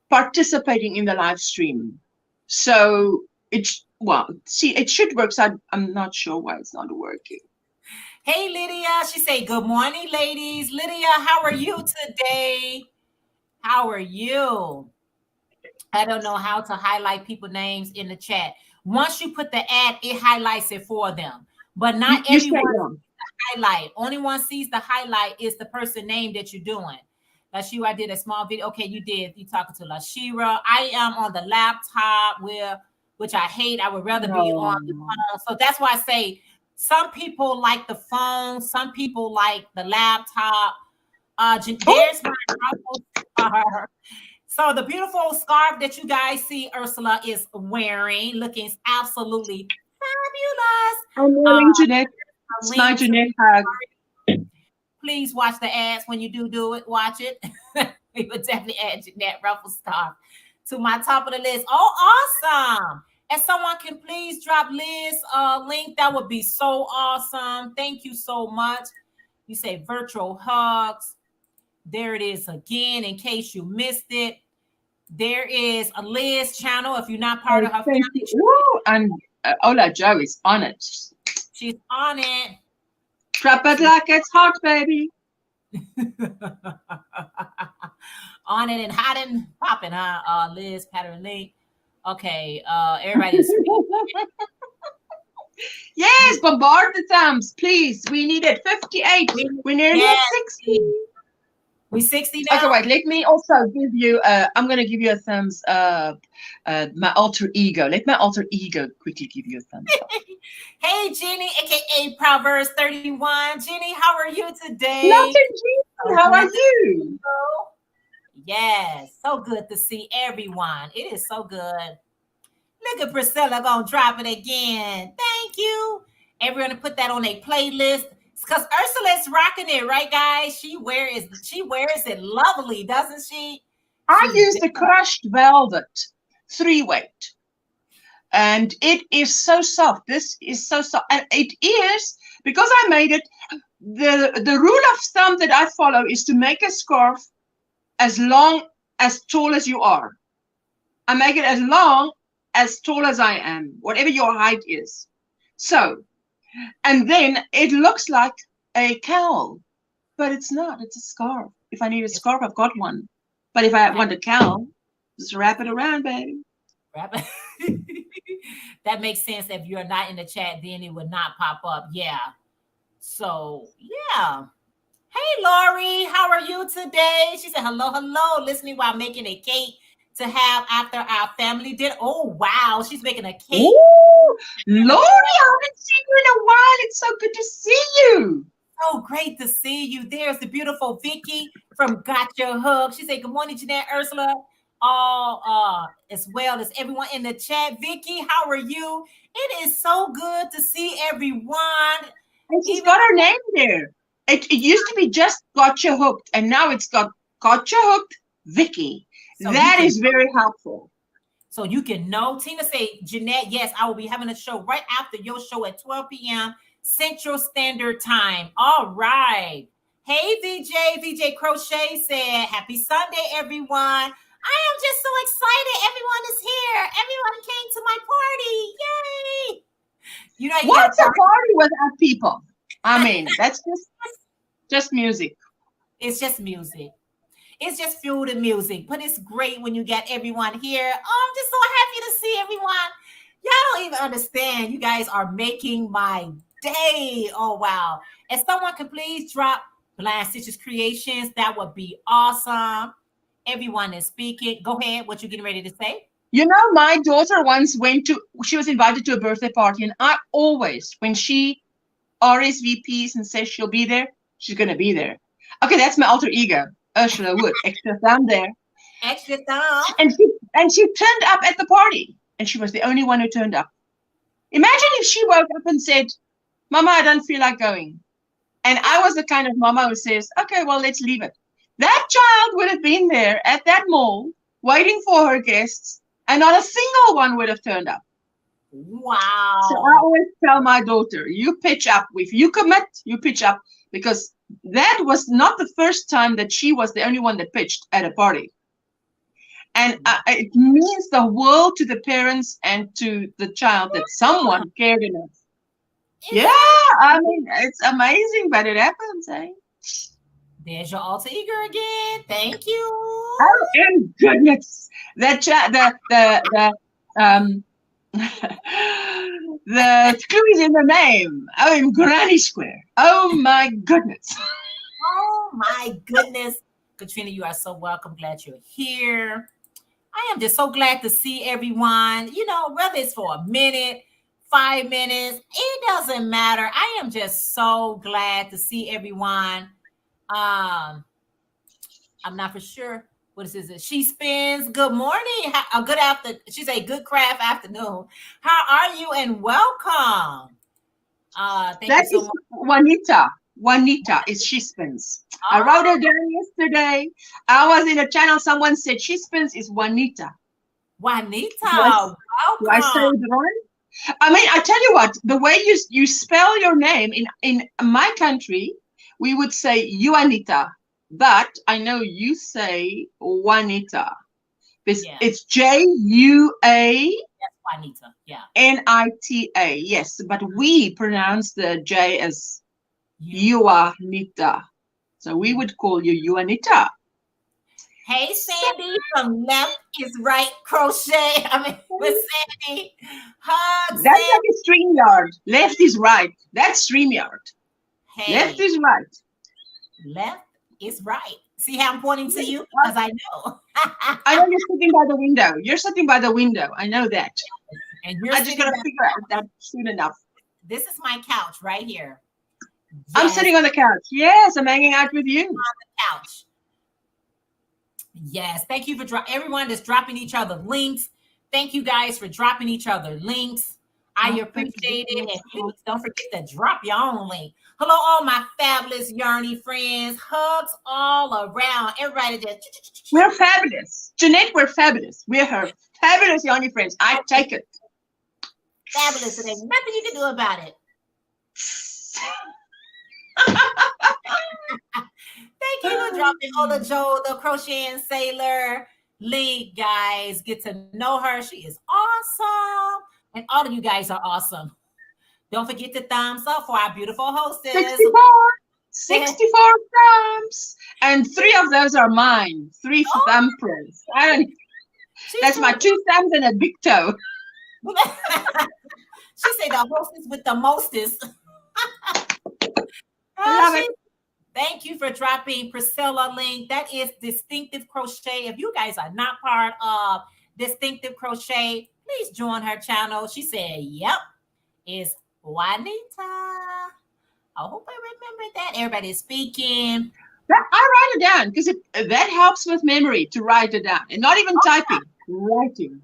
participating in the live stream. So it's, well, see, it should work. So I'm not sure why it's not working. Hey, Lydia. She say, good morning, ladies. Lydia, how are you today? How are you? I don't know how to highlight people's names in the chat. Once you put the @ it highlights it for them. But not everyone sees the highlight. Only one sees the highlight is the person name that you're doing. Lashira, I did a small video. Okay, you did. You talking to Lashira. I am on the laptop which I hate. I would rather be on the phone. So that's why I say some people like the phone. Some people like the laptop. There's my ruffle scarf. So the beautiful scarf that you guys see Ursula is wearing, looking absolutely fabulous. I'm wearing Jeanette. It's my Jeanette hug. Please watch the ads when you do it. Watch it. We would definitely add Jeanette Rufflestaff to my top of the list. Oh, awesome. And someone can please drop Liz link. That would be so awesome. Thank you so much. You say virtual hugs. There it is again, in case you missed it. There is a Liz channel. If you're not part of her family, and Ola Joe is on it. She's on it. Drop it like it's hot, baby. On it and hot and popping, huh? Liz pattern link. Okay, everybody's yes, bombard the thumbs, please. We need it. 58. We're nearly at 60. We 60 now. Okay, wait. Let me also give you. I'm going to give you a thumbs up. My alter ego. Let my alter ego quickly give you a thumbs up. Hey, Jenny, aka Proverbs 31. Jenny, how are you today? Nothing, Jenny. How are you? Yes, so good to see everyone. It is so good. Look at Priscilla gonna drop it again. Thank you. Everyone put that on a playlist. Because Ursula's rocking it, right, guys? She wears it lovely, doesn't she? I use the crushed velvet 3-weight, and it is so soft. This is so soft, and it is because I made it. The rule of thumb that I follow is to make a scarf as tall as you are. I make it as tall as I am, whatever your height is. So. And then it looks like a cowl, but it's not. It's a scarf. If I need a scarf, I've got one. But if I want a cowl, just wrap it around, baby. Wrap it. That makes sense. If you're not in the chat, then it would not pop up. Yeah. So, yeah. Hey, Lori, how are you today? She said, hello, listening while making a cake to have after our family dinner. Oh, wow. She's making a cake. Ooh, Lori, I haven't seen you in a while. It's so good to see you. So great to see you. There's the beautiful Vicky from Gotcha Hug. She said, good morning, Jeanette, Ursula, all as well as everyone in the chat. Vicky, how are you? It is so good to see everyone. And she's got her name there. It used to be just Gotcha Hooked, and now it's got Gotcha Hooked Vicky. So that is very helpful. So you can know. Tina say, Jeanette, yes, I will be having a show right after your show at 12 p.m. Central Standard Time. All right. Hey, VJ Crochet said, happy Sunday, everyone. I am just so excited. Everyone is here. Everyone came to my party. Yay. You know, what's a party without people? I mean, that's just music. It's just music. It's just fuel to music, but it's great when you get everyone here. Oh, I'm just so happy to see everyone. Y'all don't even understand. You guys are making my day. Oh, wow. If someone could please drop Blind Stitches Creations, that would be awesome. Everyone is speaking. Go ahead. What you getting ready to say? You know, my daughter once she was invited to a birthday party, and I always, when she RSVPs and says she'll be there, she's going to be there. Okay, that's my alter ego. Ursula Wood, extra thumb there. Extra thumb. And she turned up at the party, and she was the only one who turned up. Imagine if she woke up and said, Mama, I don't feel like going. And I was the kind of mama who says, okay, well, let's leave it. That child would have been there at that mall waiting for her guests, and not a single one would have turned up. Wow. So I always tell my daughter, you pitch up. If you commit, you pitch up, because that was not the first time that she was the only one that pitched at a party. And it means the world to the parents and to the child that someone cared enough. Yeah, I mean, it's amazing, but it happens, eh? There's your alter ego again. Thank you. Oh, and goodness, the clue is in the name. Oh, in Granny Square. Oh my goodness. Oh my goodness. Katrina, you are so welcome. Glad you're here. I am just so glad to see everyone. You know, whether it's for a minute, 5 minutes, it doesn't matter. I am just so glad to see everyone. I'm not for sure. What is it? She spins. Good morning. Good after. She's a good craft afternoon. How are you? And welcome. Thank you so much. Juanita. Juanita is she spins. I wrote her down yesterday. I was in a channel. Someone said she spins is Juanita. Juanita, Do I say welcome. it right? I mean, I tell you what, the way you spell your name in my country, we would say Juanita, but I know you say Juanita. Yeah, It's Juanita. that's Juanita. Yeah. Yes, but we pronounce the J as You. Juanita. So we would call you Juanita. Hey, Sandy from Left is Right Crochet. I mean, with Sandy. Hug, That's like Sandy. a StreamYard. Left is right. That's StreamYard. Left Hey, is right. left is right. See how I'm pointing to you? Because I know. I know you're sitting by the window. You're sitting by the window. I know that. And you're I just sitting gotta back. figure out that soon enough. This is my couch right here. I'm Yes, sitting on the couch. Yes, I'm hanging out with you. couch. Yes, thank you for everyone that's dropping each other links. Thank you guys for dropping each other links. I appreciate it. And please don't forget to drop your own link. Hello, all my fabulous Yarny friends. Hugs all around. Everybody just We're fabulous. Jeanette, we're fabulous. We're her fabulous Yanni friends. I take it. fabulous. And there's nothing you can do about it. Thank you for dropping Ola Joe, the crocheting sailor link, guys. Get to know her. She is awesome. And all of you guys are awesome. Don't forget to thumbs up for our beautiful hostess. 64 thumbs. And 3 of those are mine. 3 thumbprints. That's my 2 thumbs and a big toe. She said the hostess with the mostest. Love it. Thank you for dropping Priscilla link. That is Distinctive Crochet. If you guys are not part of Distinctive Crochet, please join her channel. She said, yep, it's Juanita. I hope I remember that. Everybody's speaking. I write it down because that helps with memory to write it down. And not even typing. Writing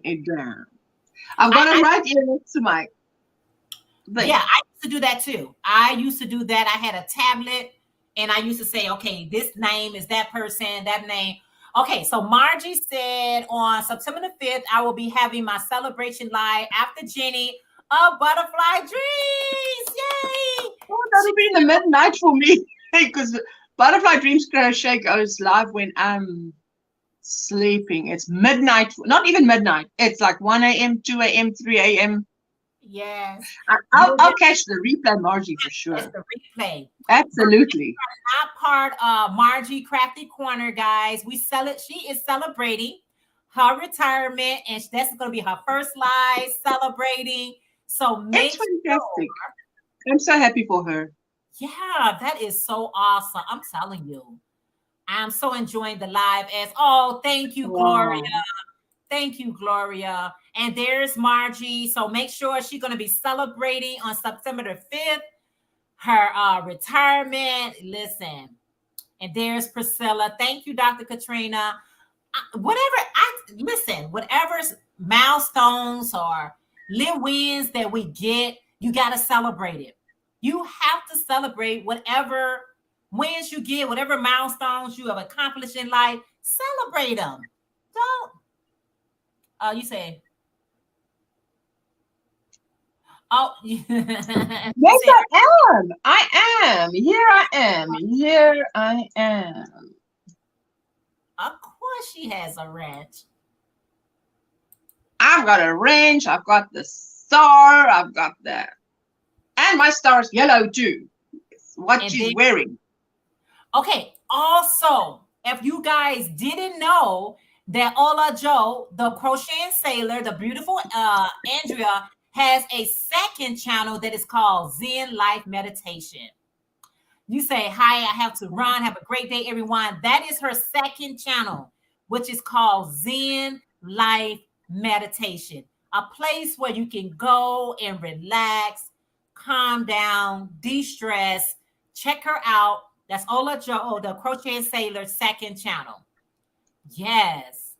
it down. I'm going to write it next to my thing. Yeah, I used to do that too. I used to do that. I had a tablet and I used to say, okay, this name is that person, that name. Okay, so Margie said on September the 5th, I will be having my celebration live after Jenny of Butterfly Dreams. Yay! Oh, that'll be in the midnight for me because Butterfly Dreams Crochet goes live when I'm sleeping. It's midnight, not even midnight. It's like 1 a.m., 2 a.m., 3 a.m. Yes. I'll catch the replay, Margie, for sure. It's the replay. Absolutely. Not part of Margie Crafty Corner, guys. We sell it. She is celebrating her retirement, and that's going to be her first live celebrating. So make it's fantastic. Sure. I'm so happy for her. Yeah, that is so awesome. I'm telling you. I'm so enjoying the live as thank you, Gloria. Thank you, Gloria. And there's Margie. So make sure she's going to be celebrating on September the 5th, her retirement. Listen. And there's Priscilla. Thank you, Dr. Katrina. Whatever milestones or little wins that we get, you got to celebrate it. You have to celebrate whatever wins you get, whatever milestones you have accomplished in life. Celebrate them. Don't. You say. Oh, yes, I am. I am. Here I am. Here I am. Of course, she has a wrench. I've got a wrench. I've got the star. I've got that. And my star's yellow too. It's what she's wearing. Okay. Also, if you guys didn't know that Ola Joe, the crocheting sailor, the beautiful Andrea, has a second channel that is called Zen Life Meditation. You say, hi, I have to run. Have a great day, everyone. That is her second channel, which is called Zen Life Meditation, a place where you can go and relax, calm down, de-stress. Check her out. That's Ola Joe, the Crochet Sailor second channel. Yes.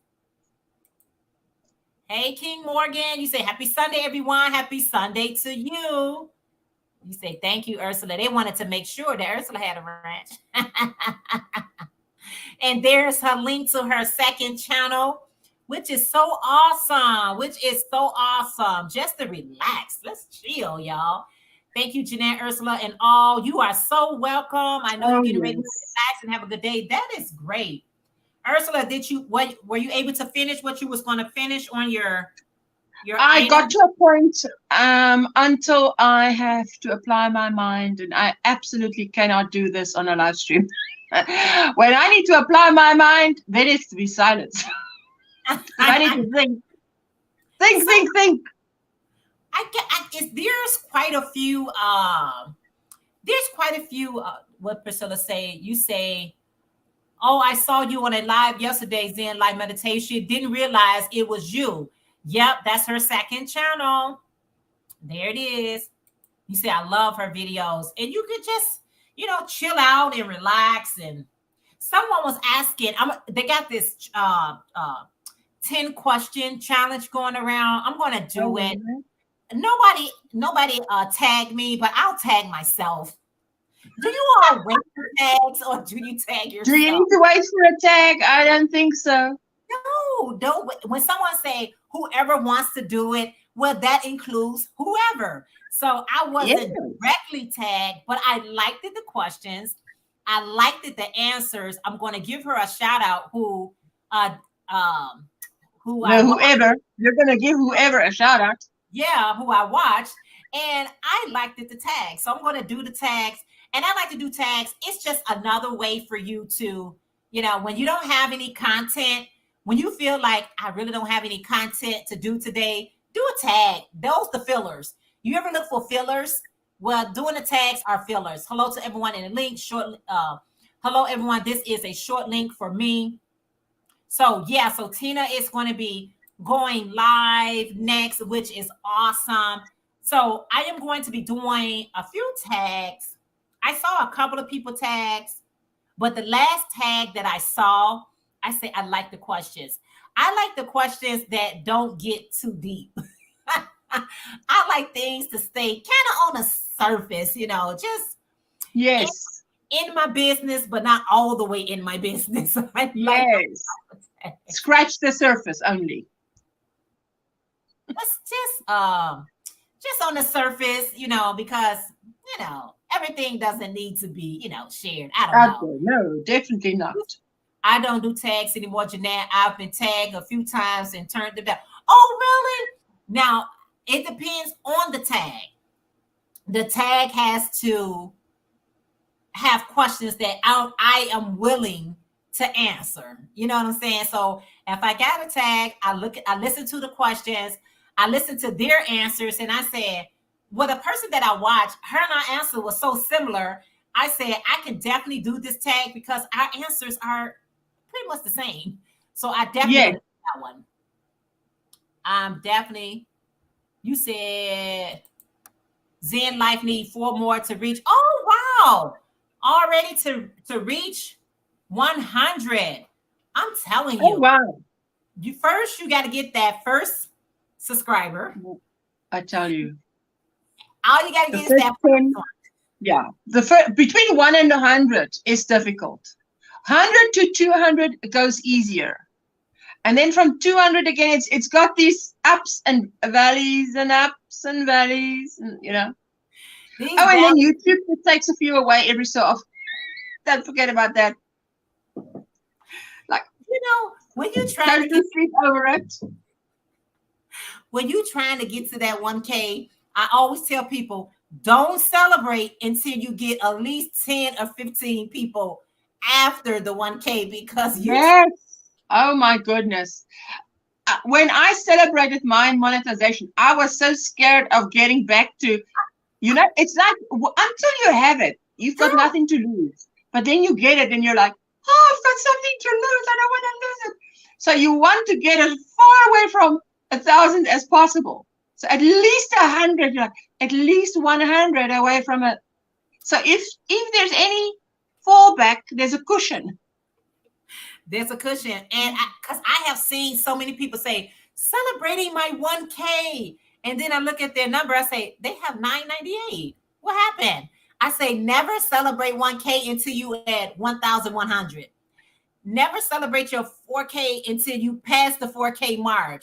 Hey, King Morgan. You say, happy Sunday, everyone. Happy Sunday to you. You say, thank you, Ursula. They wanted to make sure that Ursula had a ranch. And there's her link to her second channel, which is so awesome. Just to relax. Let's chill, y'all. Thank you, Jeanette, Ursula, and all. You are so welcome. I know you're getting ready to relax and have a good day. That is great. Ursula, were you able to finish what you was going to finish on your I item? got to a point until I have to apply my mind, and I absolutely cannot do this on a live stream. When I need to apply my mind, there needs to be silence. I need to think. Think. There's quite a few. What Priscilla say? You say, "Oh, I saw you on a live yesterday, Zen Live Meditation. Didn't realize it was you." Yep, that's her second channel. There it is. You say, "I love her videos," and you could just, chill out and relax. And someone was asking, they got this 10 question challenge going around. I'm going to do it. Nobody tag me, but I'll tag myself. Do you all wait for tags, or do you tag yourself? Do you need to wait for a tag? I don't think so. No, don't. When someone say whoever wants to do it, well, that includes whoever. So I wasn't directly tagged, but I liked the questions. I liked the answers. I'm going to give her a shout out. Whoever you're going to give whoever a shout out. Yeah, who I watched, and I liked the tag. So I'm going to do the tags, and I like to do tags. It's just another way for you to, when you don't have any content, when you feel like I really don't have any content to do today, do a tag. Those the fillers. You ever look for fillers? Well, doing the tags are fillers. Hello to everyone in the link. Hello everyone. This is a short link for me. So yeah, so Tina is going to be going live next, which is awesome. So I am going to be doing a few tags. I saw a couple of people tags, but the last tag that I saw, I say I like the questions. I like the questions that don't get too deep. I like things to stay kind of on the surface, just in my business, but not all the way in my business. Scratch the surface only. It's just on the surface, because everything doesn't need to be, shared. I don't know. No, definitely not. I don't do tags anymore, Jeanette. I've been tagged a few times and turned them down. Oh, really? Now, it depends on the tag. The tag has to have questions that I am willing to answer. You know what I'm saying? So if I got a tag, I listen to the questions, I listen to their answers, and I said, well, the person that I watched, her and our answer was so similar. I said, I can definitely do this tag because our answers are pretty much the same. So I definitely do that one. You said Zen Life need 4 more to reach. Oh, wow. Already to reach 100. I'm telling you. Oh, wow. You got to get that first subscriber. I tell you. All you got to get is that first one. Yeah. Between 1 and 100 is difficult. 100 to 200 goes easier. And then from 200 again, it's got these ups and valleys and ups and valleys, and and then YouTube, it takes a few away every so often. Don't forget about that. Like, when you're trying to sleep over it. When you're trying to get to that 1K, I always tell people, don't celebrate until you get at least 10 or 15 people after the 1K, because oh my goodness. When I celebrated my monetization, I was so scared of getting back to, it's like until you have it, you've got nothing to lose. But then you get it and you're like, oh, I've got something to lose. I don't want to lose it. So you want to get as far away from 1,000 as possible. So at least 100, at least 100 away from it. So if there's any fallback, there's a cushion. There's a cushion. And because I have seen so many people say, celebrating my 1K. And then I look at their number, I say, they have 998. What happened? I say never celebrate 1K until you at 1,100. Never celebrate your 4K until you pass the 4K mark.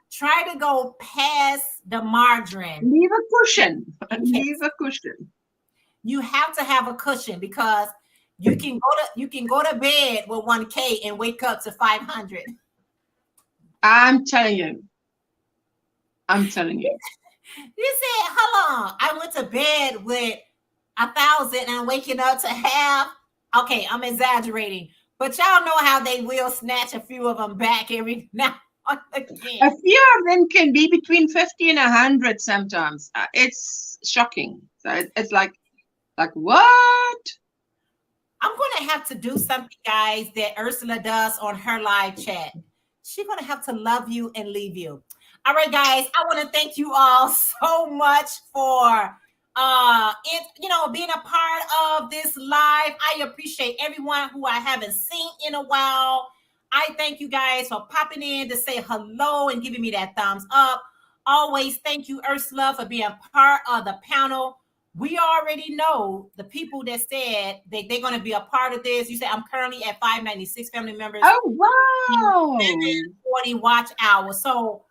Try to go past the margin. Leave a cushion. Leave a cushion. You have to have a cushion because you can go to bed with 1K and wake up to 500. I'm telling you. I'm telling you. You said, hold on. I went to bed with 1,000 and I'm waking up to half. Okay, I'm exaggerating. But y'all know how they will snatch a few of them back every now and again. A few of them can be between 50 and 100 sometimes. It's shocking. So it's like what? I'm going to have to do something, guys, that Ursula does on her live chat. She's going to have to love you and leave you. All right, guys, I want to thank you all so much for being a part of this live. I appreciate everyone who I haven't seen in a while. I thank you guys for popping in to say hello and giving me that thumbs up. Always thank you, Ursula, for being part of the panel. We already know the people that said they're going to be a part of this. You said I'm currently at 596 family members. Oh, wow. 40 watch hours. So,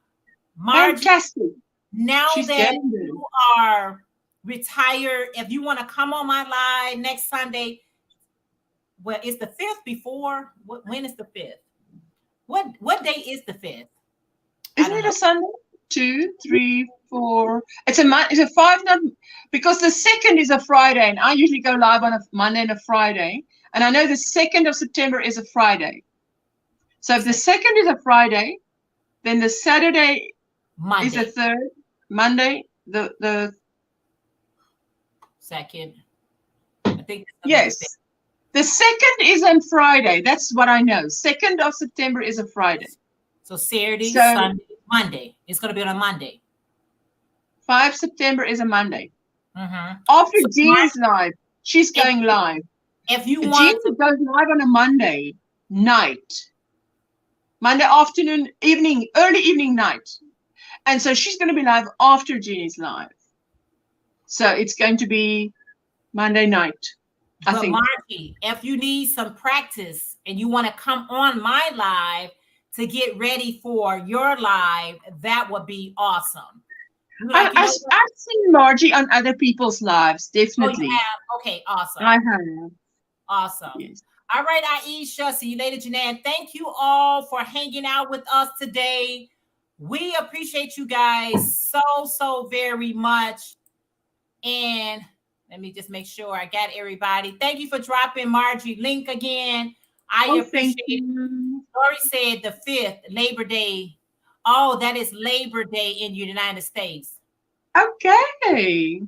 Margie, fantastic. Now that you are retired, if you want to come on my live next Sunday, well, it's the 5th before. When is the 5th? What day is the 5th? Isn't it a Sunday? 2, 3, 4. It's a 5 not because the 2nd is a Friday, and I usually go live on a Monday and a Friday. And I know the 2nd of September is a Friday. So if the 2nd is a Friday, then the Saturday Monday is the 3rd. Monday, the 2nd. I think yes. The 2nd is on Friday. That's what I know. 2nd of September is a Friday. So Saturday, Sunday, Monday. It's going to be on a Monday. 5 September is a Monday. Mm-hmm. After Jean's live, she's going live. If you want Jean goes live on a Monday night. Monday afternoon, evening, early evening night. And so she's going to be live after Jean's live. So it's going to be Monday night. I think. Margie, if you need some practice and you want to come on my live to get ready for your live, that would be awesome. I've seen Margie on other people's lives, definitely. Oh, you have? Okay, awesome. I have. Awesome. Yes. All right, Aisha. See you later, Jeanette. Thank you all for hanging out with us today. We appreciate you guys so very much. And let me just make sure I got everybody. Thank you for dropping Margie link again. I appreciate it. Lori said the 5th, Labor Day. Oh, that is Labor Day in the United States. Okay.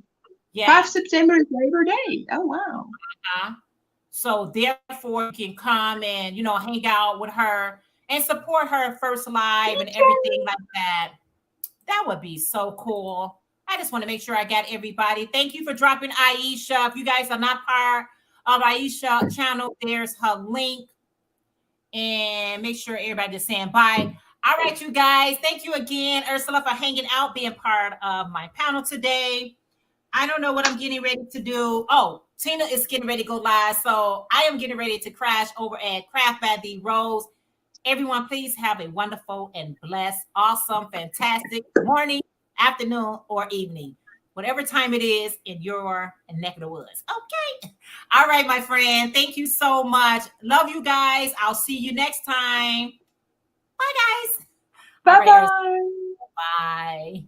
Yeah. 5 September is Labor Day. Oh, wow. So therefore, you can come and, hang out with her and support her first live and everything like that. That would be so cool. I just want to make sure I got everybody. Thank you for dropping Aisha. If you guys are not part of Aisha's channel, there's her link. And make sure everybody is saying bye. All right, you guys. Thank you again, Ursula, for hanging out, being part of my panel today. I don't know what I'm getting ready to do. Oh, Tina is getting ready to go live. So I am getting ready to crash over at Craft by the Rose. Everyone, please have a wonderful and blessed, awesome, fantastic morning, afternoon, or evening. Whatever time it is in your neck of the woods. Okay. All right, my friend. Thank you so much. Love you guys. I'll see you next time. Bye, guys. Bye-bye. Bye.